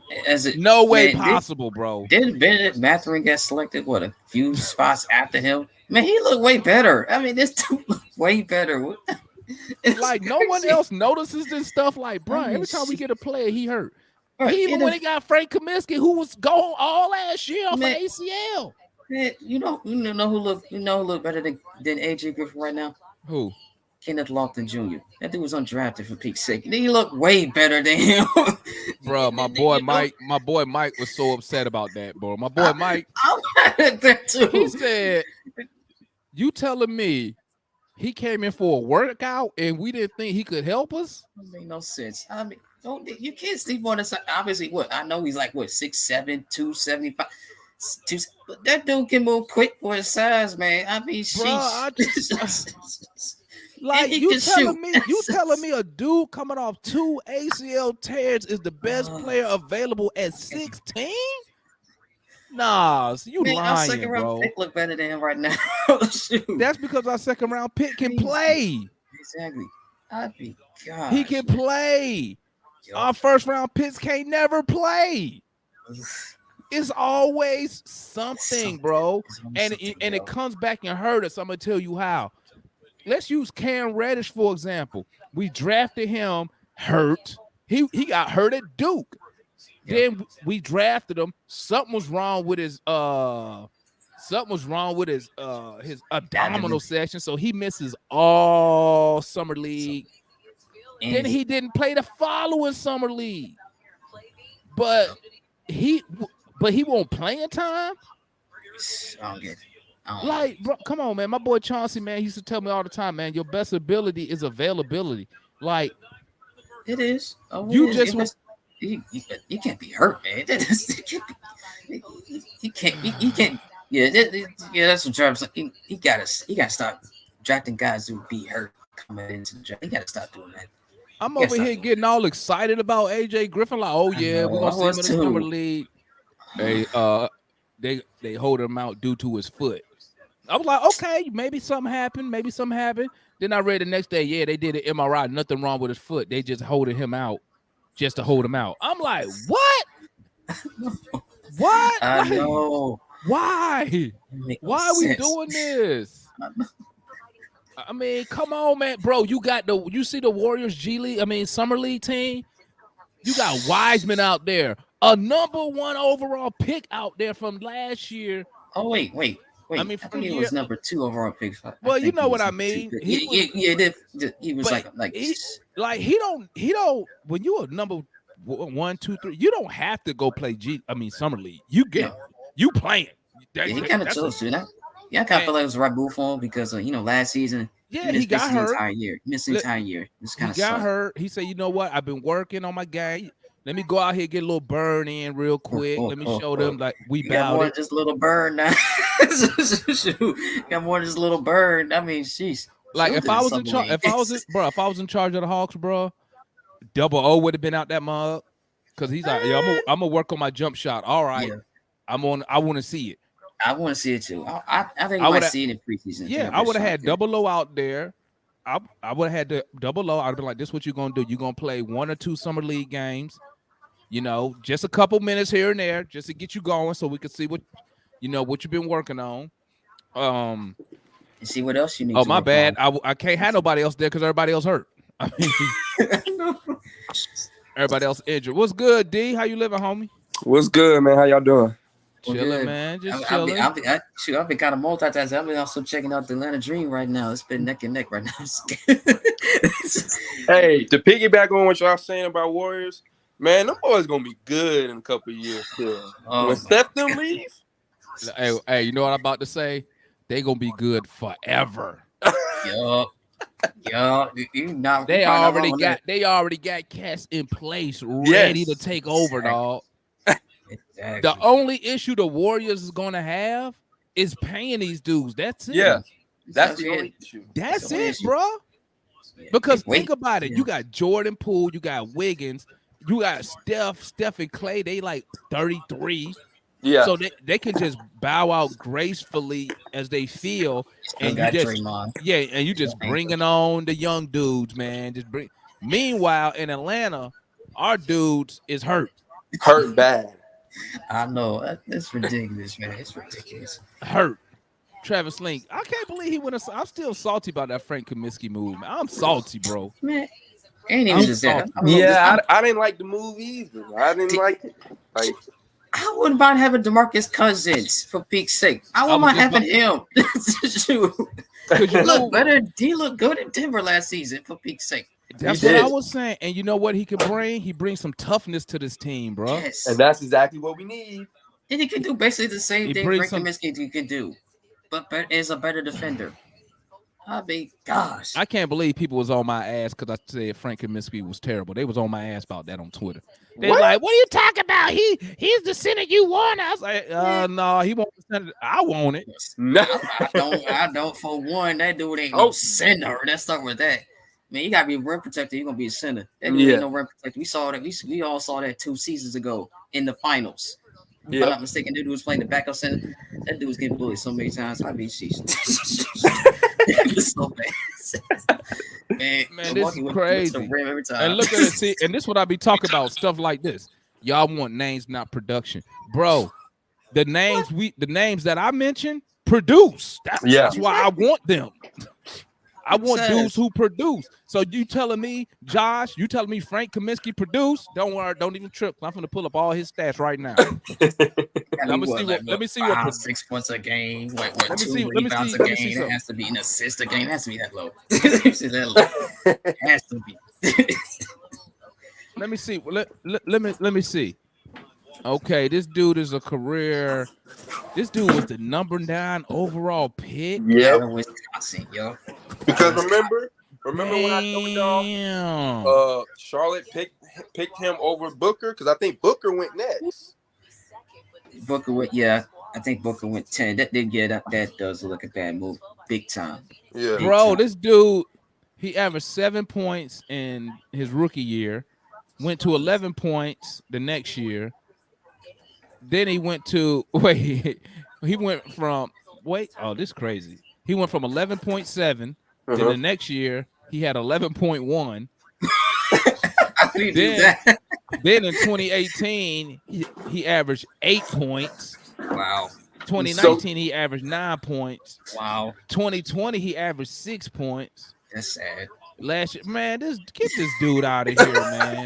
no way possible, bro. Didn't Bennedict Mathurin get selected? What, a few spots after him? Man, he looked way better. I mean, this dude looked way better. Like no one else notices this stuff. Like, bro, every time we get a player, he hurt. Even when he got Frank Kaminsky, who was gone all last year off an ACL. Man, you know who look better than AJ Griffin right now? Who? Kenneth Lofton Jr. That dude was undrafted for peak's sake. He looked way better than him. Bro, my boy Mike was so upset about that, bro. My boy Mike, that too. He said, "You telling me he came in for a workout and we didn't think he could help us?" That made no sense. I mean, you can't sleep on this. Obviously, I know he's like 6'7", 275. But that dude can move quick for his size, man. I mean, like you telling me a dude coming off 2 ACL tears is the best player available at 16? Nah, so you lying, our second round bro. pick look better than him right now. That's because our second round pick can play. Exactly. God. He can play. Our first round picks can't never play. It's always something, bro. And it comes back and hurt us. I'm gonna tell you how. Let's use Cam Reddish, for example. We drafted him hurt. He got hurt at Duke. Then we drafted him. Something was wrong with his abdominal section. So he misses all summer league. Then he didn't play the following summer league. But he won't play in time. I don't get it. Like, bro, come on, man. My boy Chauncey, man, he used to tell me all the time, man, your best ability is availability. Like, it is. You can't be hurt, man. You can't. Yeah, that's what Travis. He gotta start drafting guys who be hurt coming into the draft. He gotta stop doing that. I'm over here getting all excited about AJ Griffin. Like, oh yeah, we're gonna see him in the summer league. They hold him out due to his foot. I was like, okay, maybe something happened. Then I read the next day, yeah, they did an MRI. Nothing wrong with his foot. They just holding him out just to hold him out. I'm like, what? What? I know. Why? Why are we doing this? I mean, come on, man, bro. You see the Warriors Summer League team. You got Wiseman out there, a #1 overall pick out there from last year. Oh wait. I mean, I think he was #2 overall pick. Well, you know what I mean. He was he don't. When you are number 1, 2, 3, you don't have to go play summer league. You playing. He kind of chose to that. Yeah, I kind of feel like it was the right move for him because last season. Yeah, he got hurt. Missed the entire year. This kind of got hurt. He said, "You know what? I've been working on my game. Let me go out here get a little burn in real quick. Let me show them like we got more than just a little burn now. Got more than just a little burn. I mean, sheesh. Like if I was in charge of the Hawks, bro, Double O would have been out that mug because he's like, yo, I'm gonna work on my jump shot. All right, yeah. I want to see it. I want to see it too. I think I might see it in preseason. Yeah, I would have had Double O out there. I would have had the Double O. I'd have been like, this is what you're going to do. You're going to play 1 or 2 summer league games, just a couple minutes here and there just to get you going so we can see what you've been working on. And see what else you need. Oh, my bad. I can't have nobody else there because everybody else hurt. I mean, everybody else injured. What's good, D? How you living, homie? What's good, man? How y'all doing? Chilling, man. Just chilling. I've been kind of multitasking. I've been also checking out the Atlanta Dream right now. It's been neck and neck right now. Hey, to piggyback on what y'all saying about Warriors, man, them boys gonna be good in a couple of years still. When Steph them leave, hey, you know what I'm about to say? They gonna be good forever. Yo, you not. They you probably not already wrong on got cats in place ready to Yes. take over, dog. that. Exactly. The only issue the Warriors is gonna have is paying these dudes. That's it. Yeah, that's the it. only issue. That's the only it, issue. bro. Yeah. Because Wait, think about it. yeah. You got Jordan Poole, you got Wiggins, you got Steph and Clay. They like 33. Yeah, So they can just bow out gracefully as they feel. Still And you got just Draymond. and you just bringing on the young dudes, man. Meanwhile, in Atlanta, our dudes is hurt. hurt bad. I know that's ridiculous, man. It's ridiculous. Hurt. Travis Link. I can't believe he went. I'm still salty about that Frank Kaminsky move, man. I'm salty, bro. Man, ain't even I'm just that. Yeah, I didn't like the move either. I didn't like it. Like, I wouldn't mind having DeMarcus Cousins for peak's sake. I wouldn't mind having him. Shoot. He looked good in Denver last season for peak's sake. That's He what did. I was saying. And you know what he can bring? He brings some toughness to this team, bro. Yes. and that's exactly what we need. And he can do basically the same He thing brings Frank Kaminsky can do, but is a better defender. I mean, gosh. I can't believe people was on my ass because I said Frank Kaminsky was terrible. They was on my ass about that on Twitter. They What? like, what are you talking about? He's the center you want. I was like, no, he won't the center. I want it. No, I don't. For one, that dude ain't no center. Let's start with that. Man, you gotta be a rim protector. You're gonna be a center. That dude ain't no rim protector. We saw that. We all saw that 2 seasons ago in the finals. If I'm not mistaken, that dude was playing the backup center. That dude was getting bullied so many times. I mean, sheesh. It was so bad. Man, this is crazy. Every time. And look at it. See, and this is what I be talking about. Stuff like this. Y'all want names, not production, bro. The names that I mentioned produce. That's why I want them. I want dudes who produce. So you telling me, Josh, you telling me Frank Kaminsky produced? Don't worry, don't even trip. I'm gonna pull up all his stats right now. Let me see what 6 points a game. What, let me 2 see- rebounds let me a see game? It something. has to be an assist a game. It has to be that low. It has to be. Let me see. Let me see. Okay, this dude is a career. This dude was the number 9 overall pick. Yep. Wisconsin, yo. Because remember when I told y'all Charlotte picked him over Booker? Because I think Booker went next. Booker went, yeah. I think Booker went 10. That does look a bad move, big time. Yeah, Bro, this dude, he averaged 7 points in his rookie year, went to 11 points the next year. Then he went to this is crazy. He went from 11.7. Then the next year he had 11.1. Then in 2018 he averaged 8 points. Wow. 2019 he averaged 9 points. Wow. 2020 he averaged 6 points. That's sad. Last year, man, get this dude out of here, man.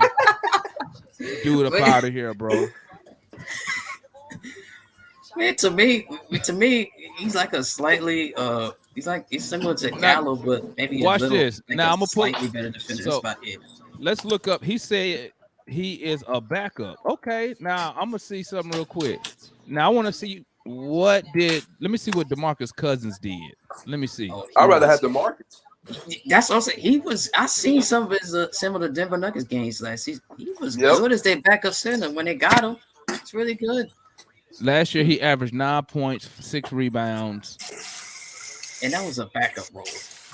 Dude up out of here, bro. Man, to me, he's like a slightly he's similar to Gallo, but maybe watch a little, this. like Now a I'm gonna slightly better defender. So, That's about it. let's look up. He said he is a backup. Okay, now I'm gonna see something real quick. Now I want to see let me see what DeMarcus Cousins did. Let me see. I'd rather have DeMarcus. That's what I'm saying. I seen some of his similar to Denver Nuggets games last season. He was good as their backup center when they got him. It's really good. Last year he averaged 9 points, 6 rebounds, and that was a backup role.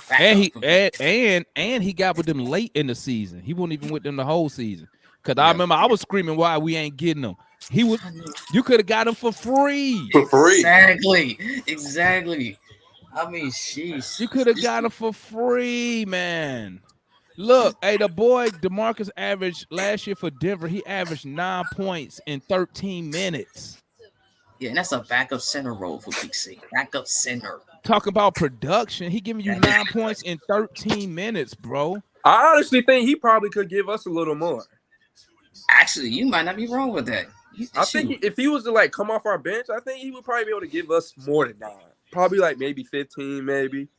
And he got with them late in the season. He wasn't even with them the whole season. Cause I remember I was screaming why we ain't getting him. You could have got him for free. Exactly. I mean, sheesh. You could have got him for free, man. Look, hey, the boy DeMarcus averaged last year for Denver. He averaged 9 points in 13 minutes. Yeah, and that's a backup center role for PC. Backup center. Talk about production. He giving you 9 points in 13 minutes, bro. I honestly think he probably could give us a little more. Actually, you might not be wrong with that. I think if he was to like come off our bench, I think he would probably be able to give us more than 9. Probably like maybe 15, maybe.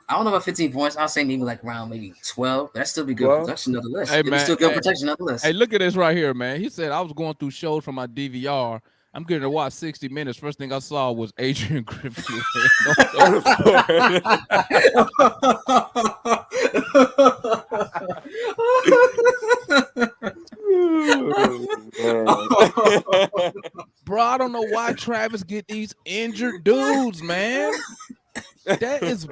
I don't know about 15 points. I'll say maybe like around maybe 12. That'd still be good production nonetheless. Hey, man, still good protection nonetheless. Hey, look at this right here, man. He said I was going through shows from my DVR. I'm getting to watch 60 Minutes. First thing I saw was Adrian Griffin. Bro, I don't know why Travis get these injured dudes, man. That is,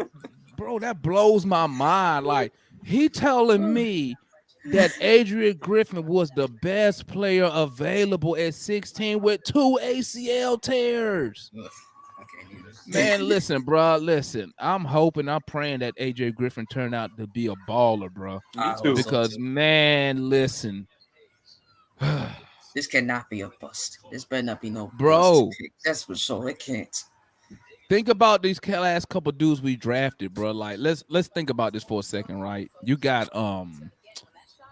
bro, that blows my mind. Like, he telling me that Adrian Griffin was the best player available at 16 with 2 ACL tears. Man, listen, bro. Listen, I'm hoping, I'm praying that AJ Griffin turned out to be a baller, bro. Me too. Because, man, listen. This cannot be a bust. This better not be no Bro. bust pick. That's for sure. It can't. Think about these last couple dudes we drafted, bro. Like, let's think about this for a second, right? You got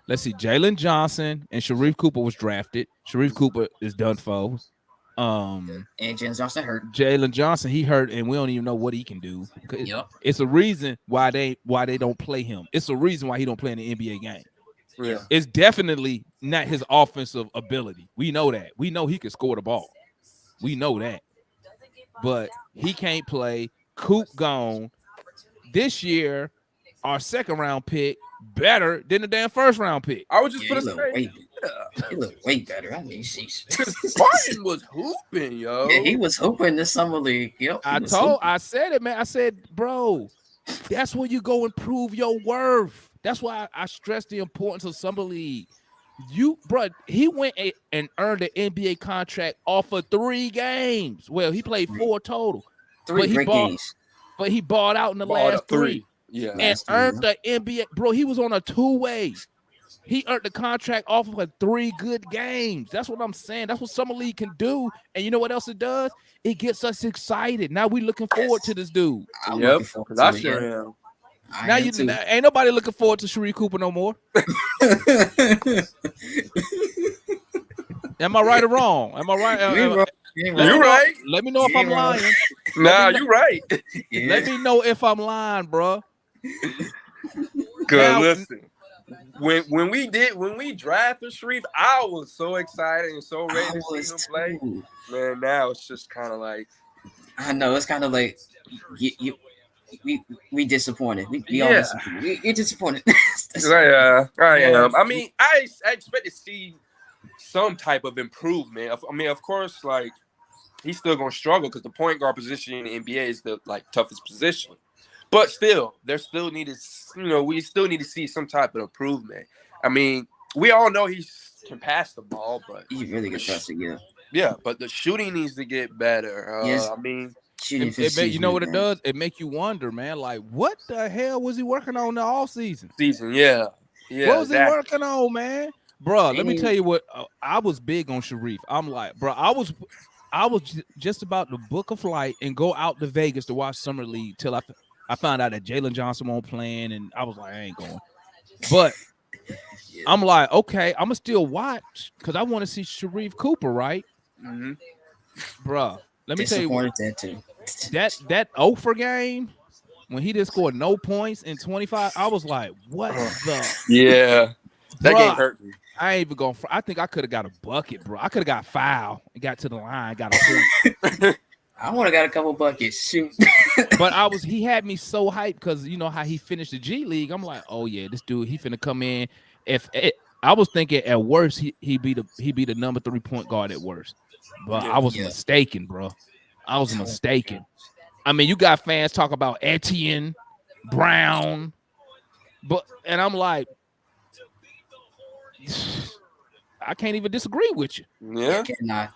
let's see, Jalen Johnson and Sharif Cooper was drafted. Sharif Cooper is done for. And Jalen Johnson hurt. Jalen Johnson, he hurt, and we don't even know what he can do. Yep. It's a reason why they don't play him. It's a reason why he don't play in the NBA game. Yeah. It's definitely not his offensive ability. We know that. We know he can score the ball. We know that. But he can't play. Coop gone. This year, our second round pick better than the damn first round pick. I was just Yeah, gonna say, he looked way better. I mean, sheesh. Martin was hooping, yo. Yeah, he was hooping this summer league. Yep. I said it, man. I said, bro, that's where you go and prove your worth. That's why I stress the importance of summer league. He went and earned an NBA contract off of 3 games. Well, he played 4 total. 3 great games. But he balled out in the last 3. Yeah. And earned the NBA. Bro, he was on a 2-way. He earned the contract off of 3 good games. That's what I'm saying. That's what summer league can do. And you know what else it does? It gets us excited. Now we looking forward to this dude. Yep. I sure am. Now ain't nobody looking forward to Sharif Cooper no more. Am I right or wrong? Am I right? You're right. Let me know if I'm lying. Nah, you're right. Yeah. Let me know if I'm lying, bro. Cause listen, when we drafted Sharif, I was so excited and so ready to see him play. Man, now it's just kind of like, I know it's kind of like we disappointed. We're disappointed. I am. I mean, I expect to see some type of improvement. I mean, of course, like he's still gonna struggle because the point guard position in the NBA is the toughest position. But still, we still need to see some type of improvement. I mean, we all know he can pass the ball, but he really can pass it, yeah. Yeah, but the shooting needs to get better. Yes. I mean, you know what it does? It make you wonder, man. Like, what the hell was he working on the all season? Yeah. What was he working on, man? Bro, let me tell you what. I was big on Sharif. I'm like, bro, I was just about to book a flight and go out to Vegas to watch Summer League till I found out that Jalen Johnson won't playing, and I was like, I ain't going. But I'm like, okay, I'm gonna still watch because I want to see Sharif Cooper, right? Mm-hmm. Bro, let me tell you what. That Ofer game when he just scored no points in 25, I was like, what the? Yeah, that game hurt me. I ain't even going. I think I could have got a bucket, bro. I could have got foul and got to the line, got a point. I would have got a couple buckets. Shoot. But he had me so hyped because you know how he finished the G League. I'm like, oh yeah, this dude, he finna come in. I was thinking at worst he be the number 3 point guard at worst. But I was mistaken, bro. I was mistaken. I mean, you got fans talk about Etienne, Brown, and I'm like, I can't even disagree with you. Yeah, cannot.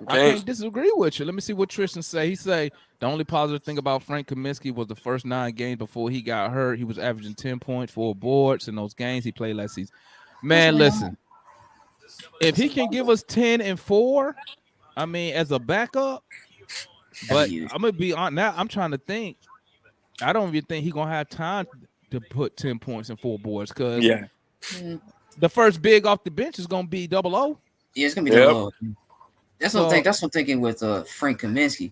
I can't disagree with you. Let me see what Tristan say. He say the only positive thing about Frank Kaminsky was the first 9 games before he got hurt. He was averaging 10 points, 4 boards in those games he played last season. Man, listen, if he can give us 10 and 4, I mean, as a backup, but I'm gonna be on now. I'm trying to think. I don't even think he's gonna have time to put 10 points and 4 boards because the first big off the bench is gonna be 00. Yeah, it's gonna be 00. That's what I'm thinking with Frank Kaminsky.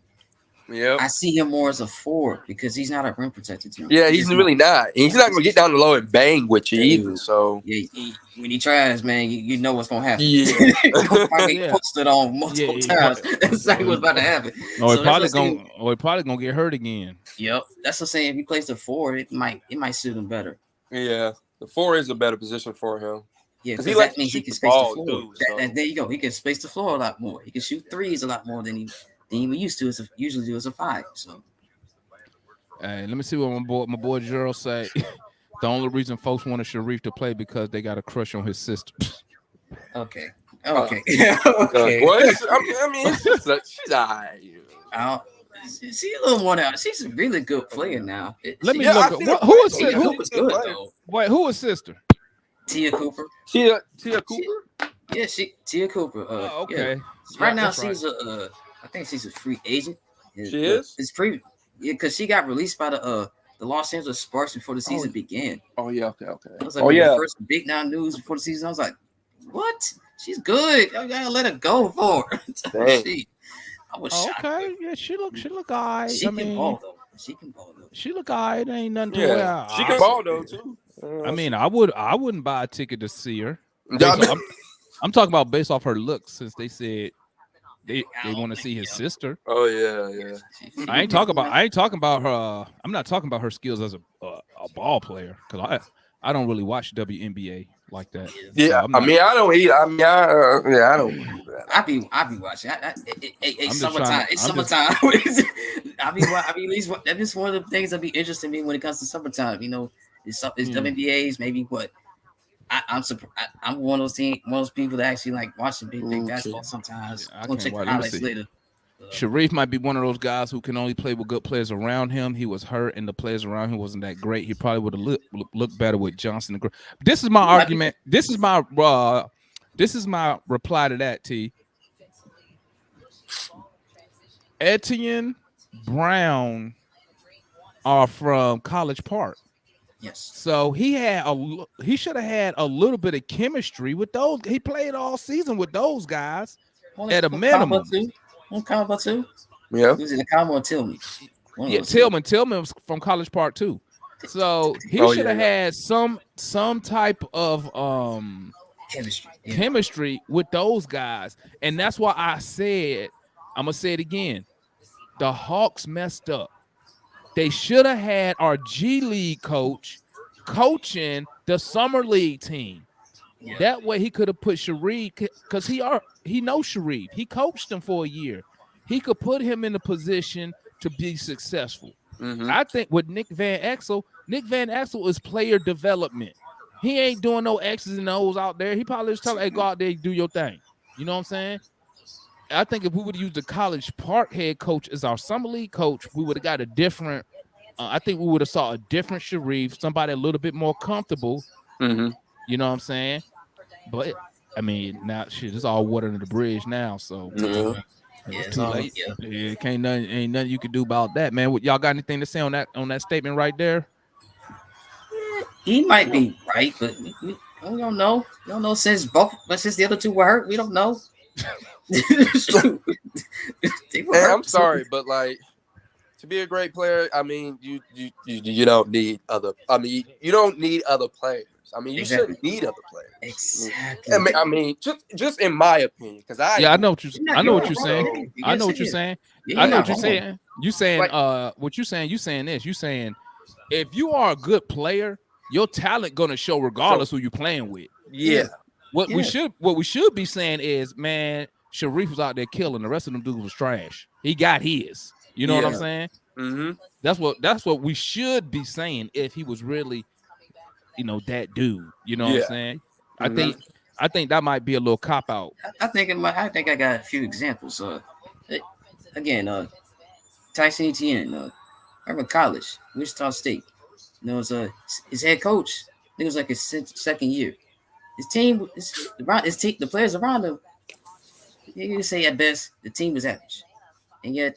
Yeah. I see him more as a forward because he's not a rim protector to me. Yeah, he's really not. He's not gonna get down the low and bang with you either. Dude. So Yeah, when he tries, man, you know what's gonna happen. yeah. He'll probably Yeah. post it on multiple times. That's exactly what's about to happen. Or So he that's probably gonna get hurt again. Yep, that's what I'm saying. If he plays the forward, it might suit him better. Yeah. The 4 is a better position for him. Yeah, 'Cause because he likes that to means he shoot can the space ball, the floor. too, so. There you go. He can space the floor a lot more. He can shoot threes a lot more than he used to. Usually do as a 5. So Hey, let me see what my boy Gerald say. The only reason folks wanted Sharif to play because they got a crush on his sister. okay. Well, I mean, she's alright. She's a little more now. She's a really good player now. Let me Yeah, look. I've seen her Who is play. who? She's good good player. though. Wait, who is sister? Tia Cooper. Tia Cooper? Yeah, Tia Cooper. Oh, okay. Yeah. Right now that's she's I think she's a free agent. She is? It's pretty. Yeah, because she got released by the Los Angeles Sparks before the season began. Oh yeah, okay. That was like the first big now news before the season. I was like, what? She's good. I gotta let her go for her. I was shocked. Okay, yeah, she look alright. She can ball though. She look alright. Ain't nothing to Yeah, she can ball though too. I mean, I wouldn't buy a ticket to see her. I'm talking about based off her looks, since they said they want to see his sister. Oh yeah. I ain't talking about her. I'm not talking about her skills as a ball player, because I don't really watch WNBA like that. Yeah, So I don't either. I don't. I be watching. It's summertime. It's summertime. I be at least that is one of the things that be interesting to me when it comes to summertime. You know, it's WNBA's maybe what. I'm one of those people that actually like watching big basketball sometimes. Yeah, I'm gonna check the highlights later. Sharif might be one of those guys who can only play with good players around him. He was hurt, and the players around him wasn't that great. He probably would have looked better with Johnson. This is my argument. This is my reply to that. T. Etienne Brown are from College Park. Yes. So he should have had a little bit of chemistry with those. He played all season with those guys at a minimum. Combo too. Yeah. Was it a combo or Tillman? Yeah, Tillman was from College Park too. So he should have had some type of chemistry with those guys. And that's why I said, I'm gonna say it again. The Hawks messed up. They should have had our G League coach coaching the summer league team. Yeah. That way he could have put Sharif, because he knows Sharif. He coached him for a year. He could put him in a position to be successful. Mm-hmm. I think with Nick Van Exel is player development. He ain't doing no X's and O's out there. He probably just telling, hey, go out there and do your thing. You know what I'm saying? I think if we would have used the College Park head coach as our summer league coach, we would have got a different. I think we would have saw a different Sharif, somebody a little bit more comfortable. Mm-hmm. You know what I'm saying? But I mean, now shit, it's all water under the bridge now. So it's too late. Yeah, ain't nothing you can do about that, man. Y'all got anything to say on that statement right there? He might be right, but we don't know. We don't know since the other two were hurt. We don't know. I'm sorry, but like, to be a great player, I mean, you don't need other. I mean, you don't need other players. I mean, you shouldn't need other players. Exactly. I mean, just in my opinion, because I know what you're saying. I know what you're saying. I know what you're saying. You saying what you're saying. You saying this. You saying if you are a good player, your talent gonna show regardless who you playing with. Yeah. What we should be saying is, man, Sharif was out there killing. The rest of them dudes was trash. He got his. You know what I'm saying? Mm-hmm. That's what we should be saying if he was really, that dude. You know what I'm saying? Mm-hmm. I think that might be a little cop out. I think I got a few examples. Again, Tyson Etienne, Urban College, Wichita State. His head coach. I think it was like his second year. His team, the players around him, you can say at best the team was average, and yet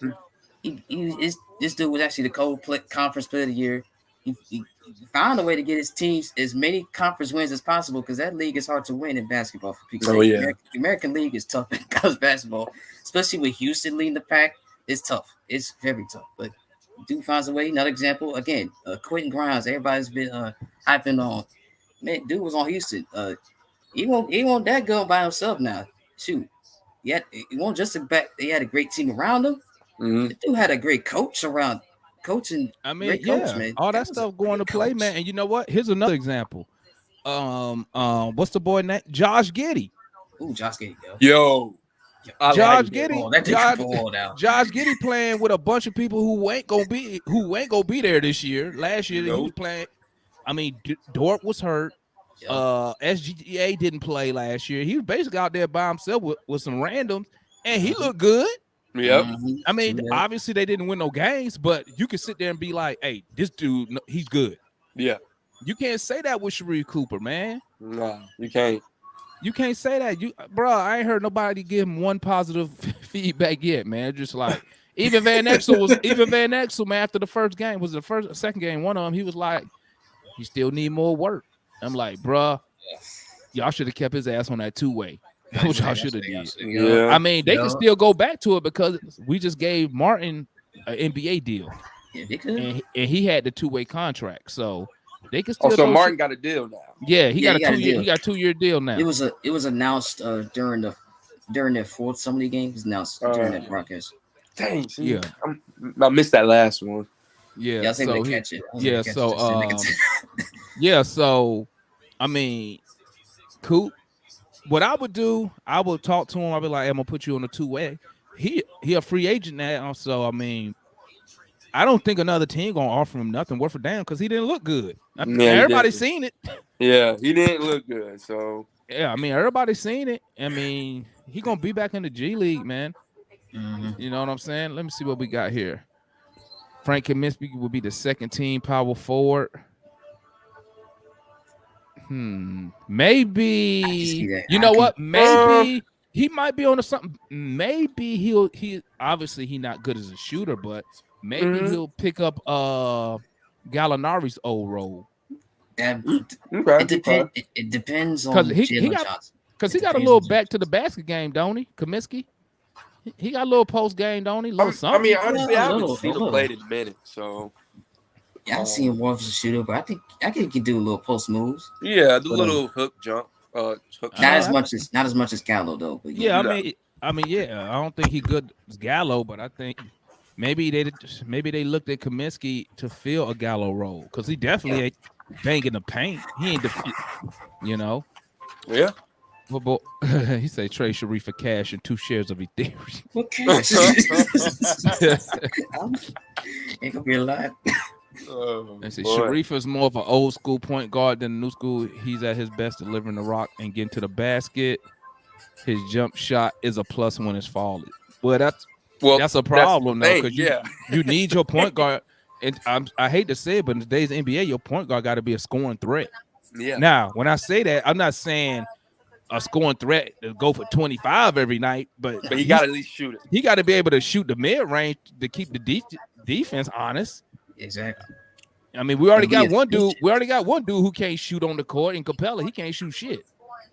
this dude was actually the conference player of the year. He found a way to get his teams as many conference wins as possible, because that league is hard to win in basketball. The American League is tough in college basketball, especially with Houston leading the pack. it's tough. It's very tough. But dude finds a way. Another example, again, Quentin Grimes. Everybody's been hyping on. Man, dude was on Houston. He won't that good by himself now. Shoot. He won't just a back. He had a great team around him. Mm-hmm. The dude had a great coach around coaching. I mean, great yeah, coach, man. all that stuff going to play, man. And you know what? Here's another example. What's the boy name? Josh Giddey. Ooh, Josh Giddey, Yo. Josh Giddey. Oh, that dude Josh Giddey playing with a bunch of people who ain't gonna be there this year. Last year he was playing. I mean, Dort was hurt. Yep. SGA didn't play last year. He was basically out there by himself with some randoms, and he looked good. Yep. I mean, obviously they didn't win no games, but you can sit there and be like, "Hey, this dude, he's good." Yeah. You can't say that with Sharif Cooper, man. No, you can't. You can't say that. Bro, I ain't heard nobody give him one positive feedback yet, man. Just like even Van Exel, man, after the first game, second game, one of them, he was like, he still need more work. I'm like, bro, y'all should have kept his ass on that two-way. That's what y'all should have did. Yeah. I mean, they can still go back to it because we just gave Martin an NBA deal. Yeah, they could. And he had the two-way contract. So they can still so Martin got a deal now. Yeah, he got a 2 year. deal. He got a 2-year deal now. It was announced during their fourth Summer League game. It was announced during that broadcast. Dang, yeah. I missed that last one. Yeah, I was able to catch it. So I mean, Coop, what I would do, I would talk to him. I'd be like, hey, I'm gonna put you on a two-way. He a free agent now, so I mean, I don't think another team gonna offer him nothing worth a damn because he didn't look good. Everybody's seen it. Yeah, he didn't look good. So yeah, I mean, everybody's seen it. I mean, he gonna be back in the G League, man. Mm-hmm. You know what I'm saying? Let me see what we got here. Frank Kaminsky will be the second team power forward. Maybe you know what? Maybe he might be on something. Maybe he obviously he not good as a shooter, but maybe he'll pick up Gallinari's old role. It depends on Jalen Johnson. Because he got a little back to the basket game, don't he? Kaminsky? He got a little post game, don't he? I mean, honestly, I haven't seen him play in a minute, so. Yeah, I've seen him more as a shooter, but I think he can do a little post moves. Yeah, the little hook jump. Not as much as Gallo though. But yeah, I mean, yeah, I don't think he good as Gallo, but I think maybe they looked at Kaminsky to fill a Gallo role because he definitely ain't banging the paint. He ain't you know. Yeah. Well, he say trade Sharif for cash and 2 shares of Ethereum. Okay. Ain't gonna be a lot. They say Sharif is more of an old school point guard than a new school. He's at his best delivering the rock and getting to the basket. His jump shot is a plus when it's falling. Well, that's a problem now because you need your point guard. And I hate to say it, but in today's NBA, your point guard got to be a scoring threat. Yeah. Now, when I say that, I'm not saying a scoring threat to go for 25 every night, but he got to at least shoot it. He got to be able to shoot the mid range to keep the defense honest. Exactly. I mean, we already got one dude. We already got one dude who can't shoot on the court in Capella. He can't shoot shit.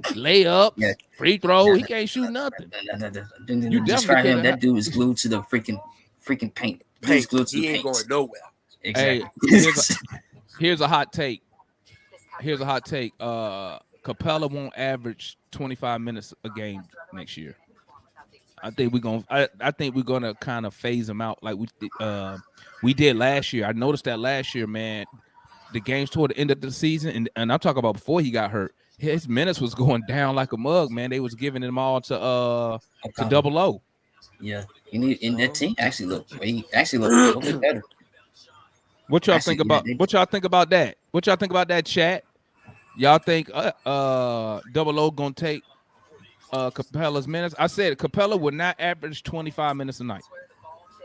Layup, free throw. He can't shoot nothing. You definitely him. That dude is glued to the freaking paint. He's glued to the paint. He ain't going nowhere. Exactly. Hey, here's a hot take. Capella won't average 25 minutes a game next year. I think we're gonna kind of phase him out like we did last year. I noticed that last year, man, the games toward the end of the season, and I'm talking about before he got hurt, his minutes was going down like a mug, man. They was giving him all to Double O. Yeah, and that team actually looked a little bit better. What y'all think about that? What y'all think about that, chat? Y'all think Double O gonna take Capella's minutes? I said Capella would not average 25 minutes a night.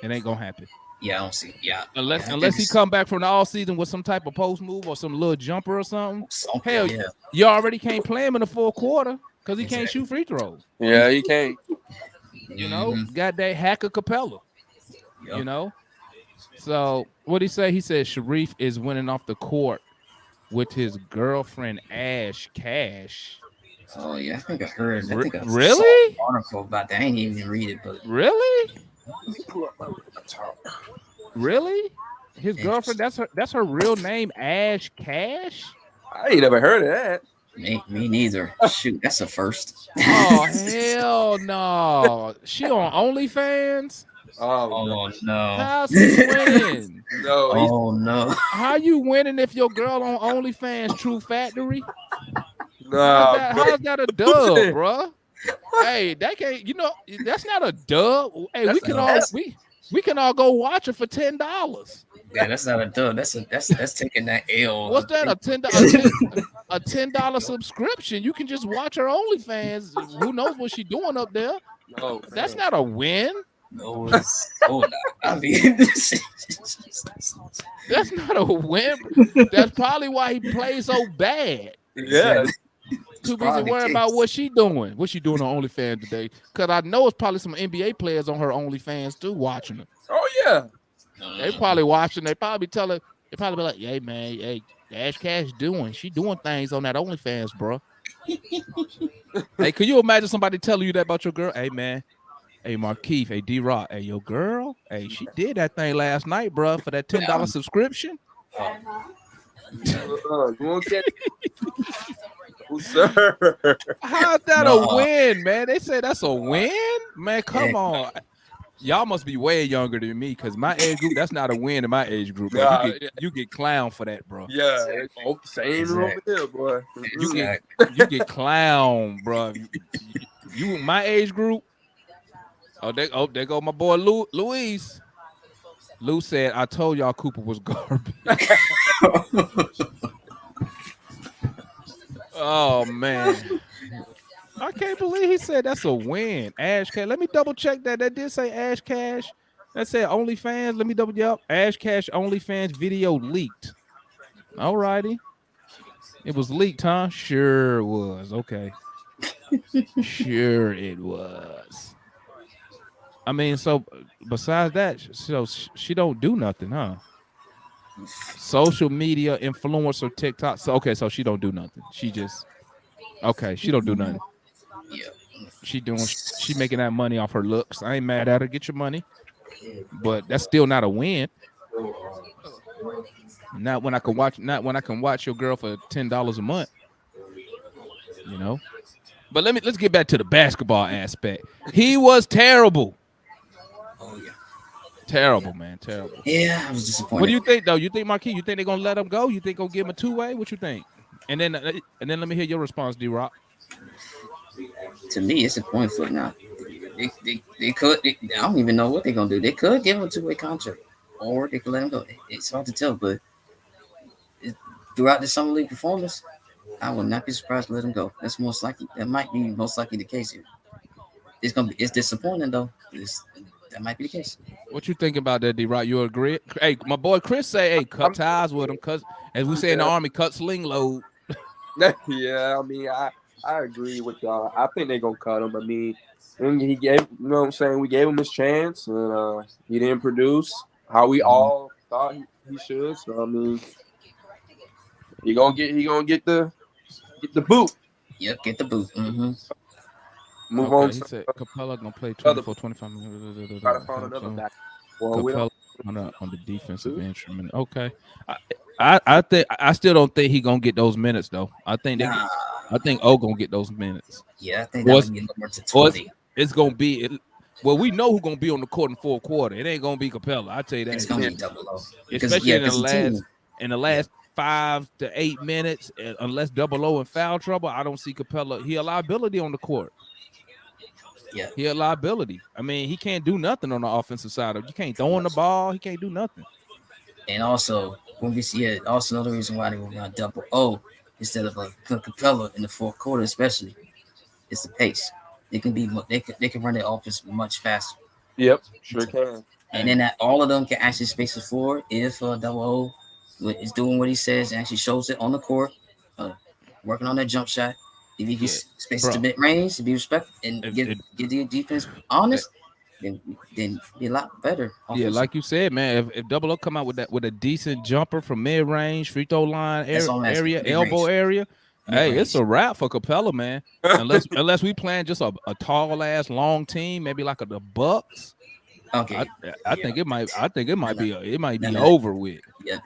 It ain't gonna happen. Yeah, I don't see. Yeah, unless he come back from the all season with some type of post move or some little jumper or something. Hell, you already can't play him in the fourth quarter because he can't shoot free throws. Yeah, he can't. You know, got that hacker Capella. Yep. You know, so what he say? He said Sharif is winning off the court with his girlfriend Ash Cash. Oh yeah, I think I heard. Really? Article about that. I ain't even read it, but really. Let me pull up my laptop. Really? His girlfriend? That's her real name, Ash Cash. I ain't never heard of that. Me neither. Shoot, that's a first. Oh hell no! She on OnlyFans? Oh no, Oh no. How's he winning? no, he's Oh no. How you winning if your girl on OnlyFans? True Factory? nah, How's that a dub, bruh? Hey, that can't. You know, that's not a dub. Hey, we can all go watch it for $10. Yeah, that's not a dub. That's taking that L. What's that? A $10 subscription? You can just watch her OnlyFans. Who knows what she's doing up there? no, That's not a win. No, it's no. I mean, That's not a win. That's probably why he plays so bad. yeah. Too busy probably the worrying about case. what she doing. What she doing on OnlyFans today? Because I know it's probably some NBA players on her OnlyFans too watching her. Oh yeah. They probably watching. They probably telling. They probably be like, "Hey man, hey, Ash Cash doing. She doing things on that OnlyFans, bro." Hey, could you imagine somebody telling you that about your girl? Hey man, hey Markeith, hey D-Rock, hey your girl, hey she did that thing last night, bro, for that $10 subscription. You won't get. Oh, sir. How's that No. a win, man? They say that's a win, man. Come on. Y'all must be way younger than me because my age group, that's not a win in my age group. Bro. Nah, You get clown for that, bro. Yeah, same over Exactly. there, boy. You get clown, bro. You my age group. There go my boy Luis. Lou said, "I told y'all Cooper was garbage." Oh man, I can't believe he said that's a win. Ash Cash. Let me double check that. That did say Ash Cash. That said OnlyFans. Let me double. Yep. Ash Cash OnlyFans video leaked. All righty. It was leaked, huh? Sure it was. Okay. Sure it was. I mean, so besides that, so she don't do nothing, huh? Social media influencer, TikTok. So okay, so she don't do nothing. She just she don't do nothing. Yeah. She making that money off her looks. I ain't mad at her. Get your money, but that's still not a win. Not when I can watch your girl for $10 a month. You know. But let's get back to the basketball aspect. He was terrible. Oh yeah. Terrible, man. Terrible. Yeah, I was disappointed. What do you think, though? You think, Marquis, you think they're gonna let him go? You think they'll give him a two-way? What you think? And then let me hear your response, D-Rock. To me, it's a coin flip now. They could. I don't even know what they're gonna do. They could give him a two-way contract, or they could let him go. It's hard to tell, but throughout the summer league performance, I would not be surprised to let him go. That's most likely. That might be most likely the case here. It's disappointing though. That might be the case. What you think about that, D-Rock? You agree? Hey, my boy Chris say, hey, cut ties with him, cause as we say in the Army, cut sling load. Yeah, I mean, I agree with y'all. I think they're gonna cut him. I mean, he gave, you know what I'm saying? We gave him his chance, and he didn't produce how we all thought he should. So I mean, he gonna get the boot. Yep, get the boot. Mm-hmm. Move on. He said Capella gonna play Other- 24, 25 minutes. Try to find another back. Well, we Capella don't. on the defensive instrument. Okay, I think I still don't think he gonna get those minutes though. I think O gonna get those minutes. Yeah, I think that would be number to 20. It's gonna be. Well, we know who's gonna be on the court in fourth quarter. It ain't gonna be Capella. I tell you that. It's gonna be double O. Especially in the last 5 to 8 minutes, unless double O in foul trouble, I don't see Capella. He a liability on the court. Yeah, he a liability. I mean, he can't do nothing on the offensive side. You can't throw in the ball. He can't do nothing. and also when we see it, also another reason why they were going double O instead of a Capella in the fourth quarter, especially, is the pace. They can run their offense much faster. Yep, sure can. And then all of them can actually space the floor if double O is doing what he says and actually shows it on the court, working on that jump shot. If you can space it to mid range, to be respectful and get the defense honest, then be a lot better. Yeah, like you said, man. If double O come out with a decent jumper from mid range, free throw line area, elbow area, hey, it's a wrap for Capella, man. Unless we playing just a tall ass long team, maybe like the Bucks. Okay. I think it might. I think it might be. It might be No. over with. Yeah.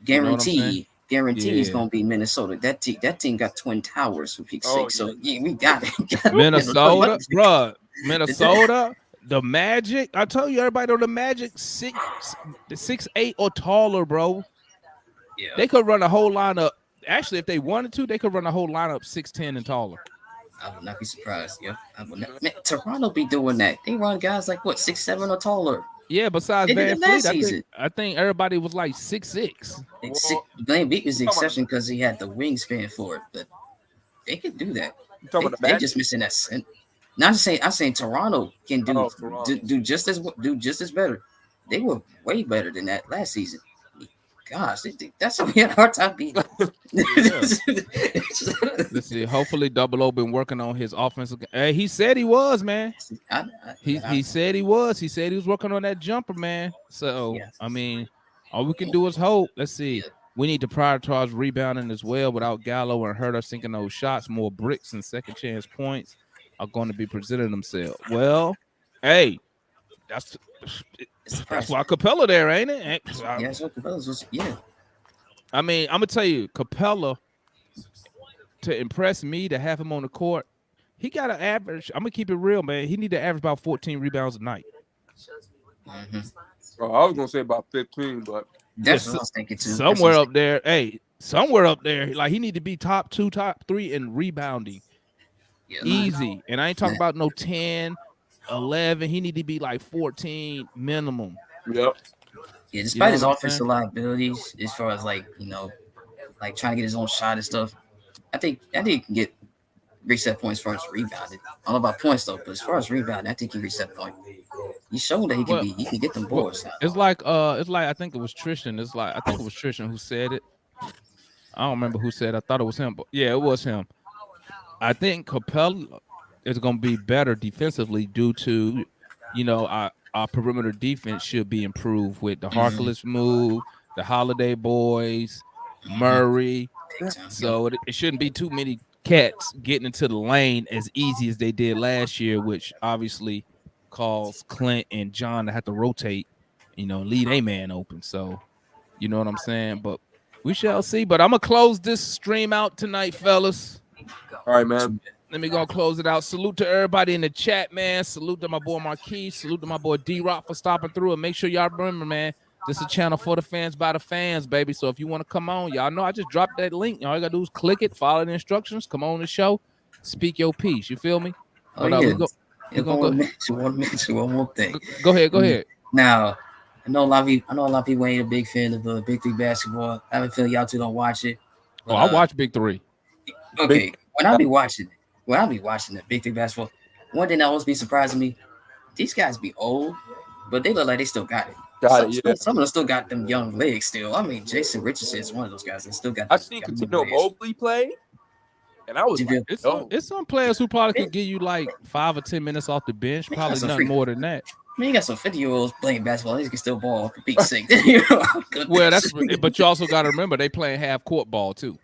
You know what I'm saying? Guaranteed he's Yeah. gonna be Minnesota. That team got Twin Towers for peak Oh, sake. So yeah, we got it. Minnesota, bruh. Minnesota, the Magic. I told you, everybody on the Magic, 6'8" or taller, bro. Yeah. They could run a whole lineup. Actually, if they wanted to, they could run a whole lineup 6'10" and taller. I would not be surprised. Yeah, I would not. Man, Toronto be doing that. They run guys like what 6'7" or taller. Yeah, besides They did Van it last Fleet, season. I think everybody was like 6'6". Blaine Beat was the exception because he had the wingspan for it, but they could do that. You talking about the They Magic? just missing that. Not just saying. I'm saying Toronto can do Toronto. do just as better. They were way better than that last season. Gosh, that's why we had a hard time beating. Let's see. Hopefully, Double O been working on his offensive. Hey, he said he was, man. He said he was. He said he was working on that jumper, man. So Yes. I mean, all we can do is hope. Let's see. Yeah. We need to prioritize rebounding as well. Without Gallo and Herter sinking those shots, more bricks and second chance points are going to be presenting themselves. Well, hey, that's why Capella there, ain't it? Yeah, that's what Capella's was. Yeah. I mean, I'm gonna tell you, Capella, to impress me, to have him on the court, he got an average. I'm gonna keep it real, man. He need to average about 14 rebounds a night. Mm-hmm. Oh, I was gonna say about 15, but That's what I was thinking too. Somewhere up there, hey, somewhere up there, like he need to be top 2, top 3 in rebounding. Yeah, Easy. And I ain't talking about no 10, 11. He need to be like 14 minimum. yep. Yeah, despite his know what I'm offensive liabilities, as far as like like trying to get his own shot and stuff, I think he can get reset points as far as rebounding. I don't know about points though, but as far as rebounding, I think he reset point. He showed that he can get them boards. It's like I think it was Tristan. I think it was Tristan who said it. I don't remember who said it. I thought it was him, but yeah, it was him. I think Capella is going to be better defensively due to, our perimeter defense should be improved with the Harkless move, the Holiday boys, Murray. So it shouldn't be too many cats getting into the lane as easy as they did last year, which obviously caused Clint and John to have to rotate, leave a man open. So, you know what I'm saying? But we shall see. But I'm going to close this stream out tonight, fellas. All right, man. Let me go close it out. Salute to everybody in the chat, man. Salute to my boy Marquis. Salute to my boy D-Rock for stopping through. And make sure y'all remember, man, this is a channel for the fans by the fans, baby. So if you want to come on, y'all know I just dropped that link. All you got to do is click it, follow the instructions, come on the show, speak your piece. You feel me? Oh, but, yeah. One more thing. Go ahead. Now, I know a lot of people ain't a big fan of Big 3 basketball. I have a feeling y'all two don't watch it. But, I watch Big 3. Okay, when I be watching the Big 3 basketball, one thing that always be surprising me, these guys be old, but they look like they still got it. Some of them still got them young legs still. I mean, Jason Richardson is one of those guys that still got. I seen Coutinho Mobley play, and I was like, it's some players who probably could give you like 5 or 10 minutes off the bench, probably nothing more than that. I mean, you got some 50-year-olds playing basketball. They can still ball for Pete's sake. Well, but you also got to remember they playing half court ball too.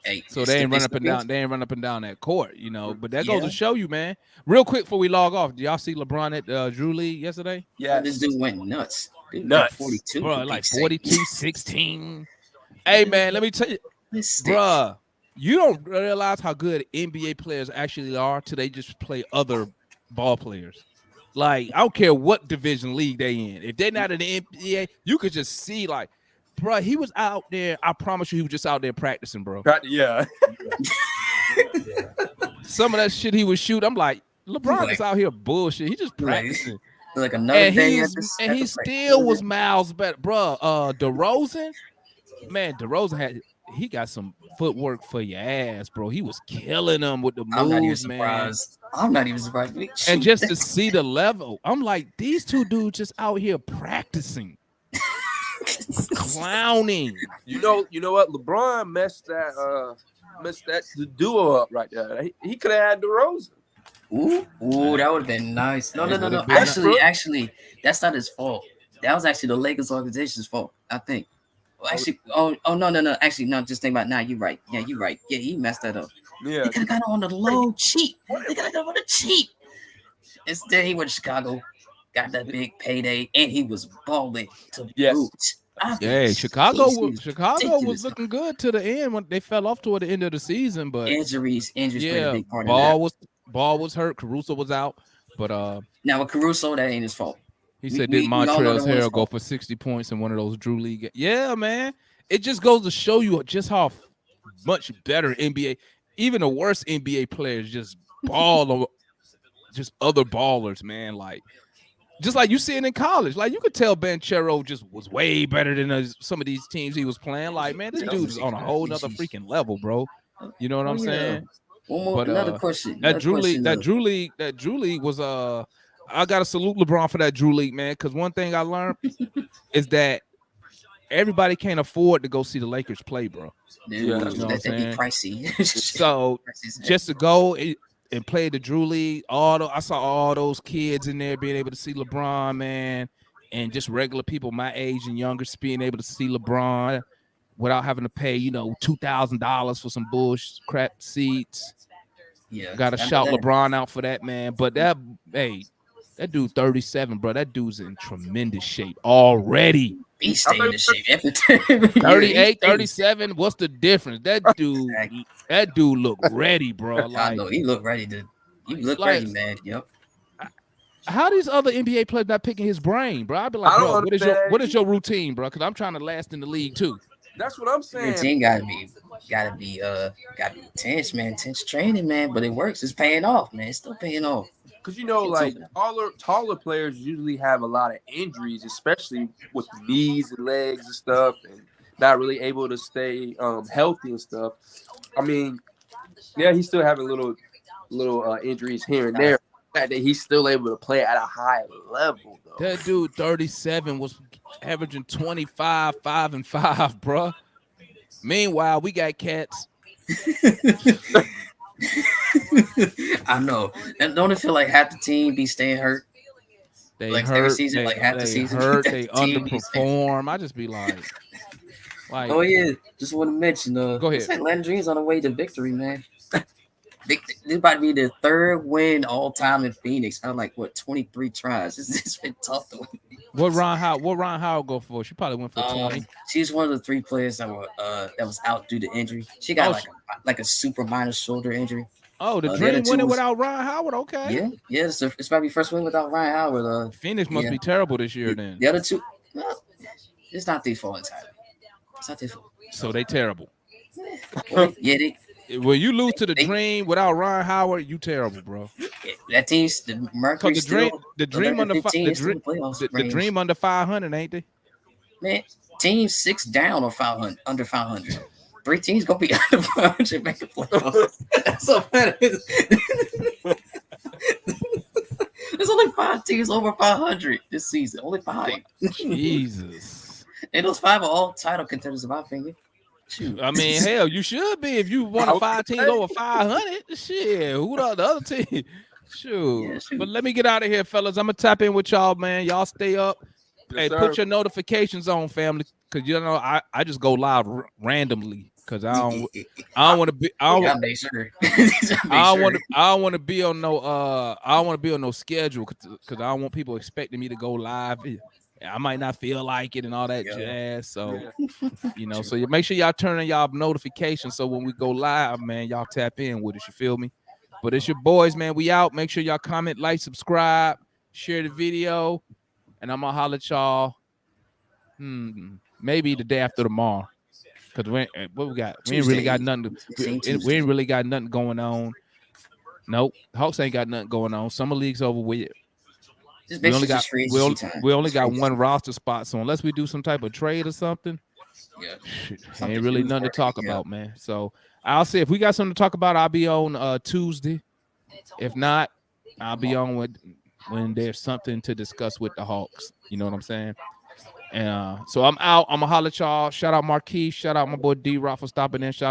Hey, so they ain't run up and down. They ain't run up and down that court, But that goes to show you, man. Real quick before we log off, did y'all see LeBron at Drew League yesterday? Yeah, this dude went nuts. Nuts. 42, bro, like 42, 16. Hey, man, let me tell you, bro, you don't realize how good NBA players actually are till they just play other ball players. Like, I don't care what division league they in. If they're not in the NBA, you could just see, like, bro, he was out there. I promise you, he was just out there practicing, bro. Yeah. Some of that shit he would shoot, I'm like, LeBron is out here bullshit. He just practicing. Like another day, and he still was miles better, bro. DeRozan, man, he got some footwork for your ass, bro. He was killing them with the moves, man. I'm not even surprised. And just to see the level, I'm like, these two dudes just out here practicing. Clowning. You know what? LeBron messed that duo up right there. He could have had DeRozan. Ooh, that would have been nice. No. Actually, that's not his fault. That was actually the Lakers organization's fault, I think. Well, actually, no. Actually, no. Just think about it now. You're right. Yeah, you're right. Yeah, he messed that up. Yeah, they could have got on the low cheap. They could have got on the cheap. Instead, he went to Chicago. got that big payday, and he was balling to Yes. boot. Yeah, Chicago was ridiculous. looking good to the end when they fell off toward the end of the season, but Injuries played a yeah, big part in that. Ball was hurt, Caruso was out, but Now with Caruso, that ain't his fault. he said we did all know Montrezl that was Harrell go fault. for 60 points in one of those Drew League? Yeah, man. It just goes to show you just how much better NBA, even the worst NBA players just ball over just other ballers, man. Like just like you see it in college. Like you could tell Banchero just was way better than some of these teams he was playing. Like, man, this dude's on a whole nother freaking level, bro. You know what I'm saying? One more, But another question. that Drew League was I gotta salute LeBron for that Drew League, man. Because one thing I learned is that everybody can't afford to go see the Lakers play, bro. Dude, you know that'd be pricey. So just to go and play the Drew League, I saw all those kids in there being able to see LeBron, man, and just regular people my age and younger being able to see LeBron without having to pay, $2,000 for some bullshit crap seats. Yeah, gotta shout LeBron out for that, man. But that dude 37, bro. That dude's in tremendous shape already. He stayed in shape. 38, 37. What's the difference? That dude look ready, bro. Like, I know he look ready ready, man. Yep. How these other NBA players not picking his brain, bro? I'd be like, bro, what is your routine, bro? Because I'm trying to last in the league too. That's what I'm saying. Routine gotta be intense, man. Intense training, man. But it works. It's paying off, man. It's still paying off. Because like taller players usually have a lot of injuries, especially with the knees and legs and stuff, and not really able to stay healthy and stuff. I mean, yeah, he's still having little injuries here and there. The fact that he's still able to play at a high level, though. That dude 37 was averaging 25, 5 and 5, bro. Meanwhile, we got cats. I know. And don't it feel like half the team be staying hurt? They like hurt. every season, like half the season. They underperform. I just be like, oh yeah. Just want to mention. Go ahead. Atlanta Dreams on the way to victory, man. This about to be the third win all time in Phoenix. I'm like, 23 tries. It's been tough to win. What Ron Howard go for? She probably went for 20. She's one of the 3 players that was out due to injury. She got like a super minor shoulder injury. Oh, the Dream winning without Ron Howard. Okay. Yeah. It's probably first win without Ryan Howard. Phoenix must be terrible this year. Then the other 2, well, it's not their fault entirely. It's not their fault. So they terrible. Well, you lose to the Dream without Ron Howard, you terrible, bro. That team's the Mercury. The Dream under 500, ain't they? Man, teams 6 down or 500 under 500. 3 teams gonna be under 500 make the playoffs. So there's only 5 teams over 500 this season. Only 5. Jesus. And those 5 are all title contenders, in my opinion. Shoot. I mean, hell, you should be if you one of 5 teams over 500. Shit, who the other team? Shoot. Yeah, shoot. But let me get out of here, fellas. I'm gonna tap in with y'all, man. Y'all stay up. Yes, hey, put your notifications on, family, because I just go live randomly because I don't want to be. I don't want to be on no schedule because I don't want people expecting me to go live. I might not feel like it and all that jazz. So, so you make sure y'all turn on y'all notifications so when we go live, man, y'all tap in with us. You feel me? But it's your boys, man. We out. Make sure y'all comment, like, subscribe, share the video, and I'm gonna holler at y'all. Maybe the day after tomorrow, because what we got? We ain't really got nothing. We ain't really got nothing going on. Nope, Hawks ain't got nothing going on. Summer league's over with. We only got one roster spot, so unless we do some type of trade or something, ain't really nothing to talk about, man. So I'll say if we got something to talk about, I'll be on Tuesday. If not, I'll be on when there's something to discuss with the Hawks. You know what I'm saying? And so I'm out. I'm gonna holler at y'all. Shout out Marquise. Shout out my boy D-Rock for stopping in. Shout out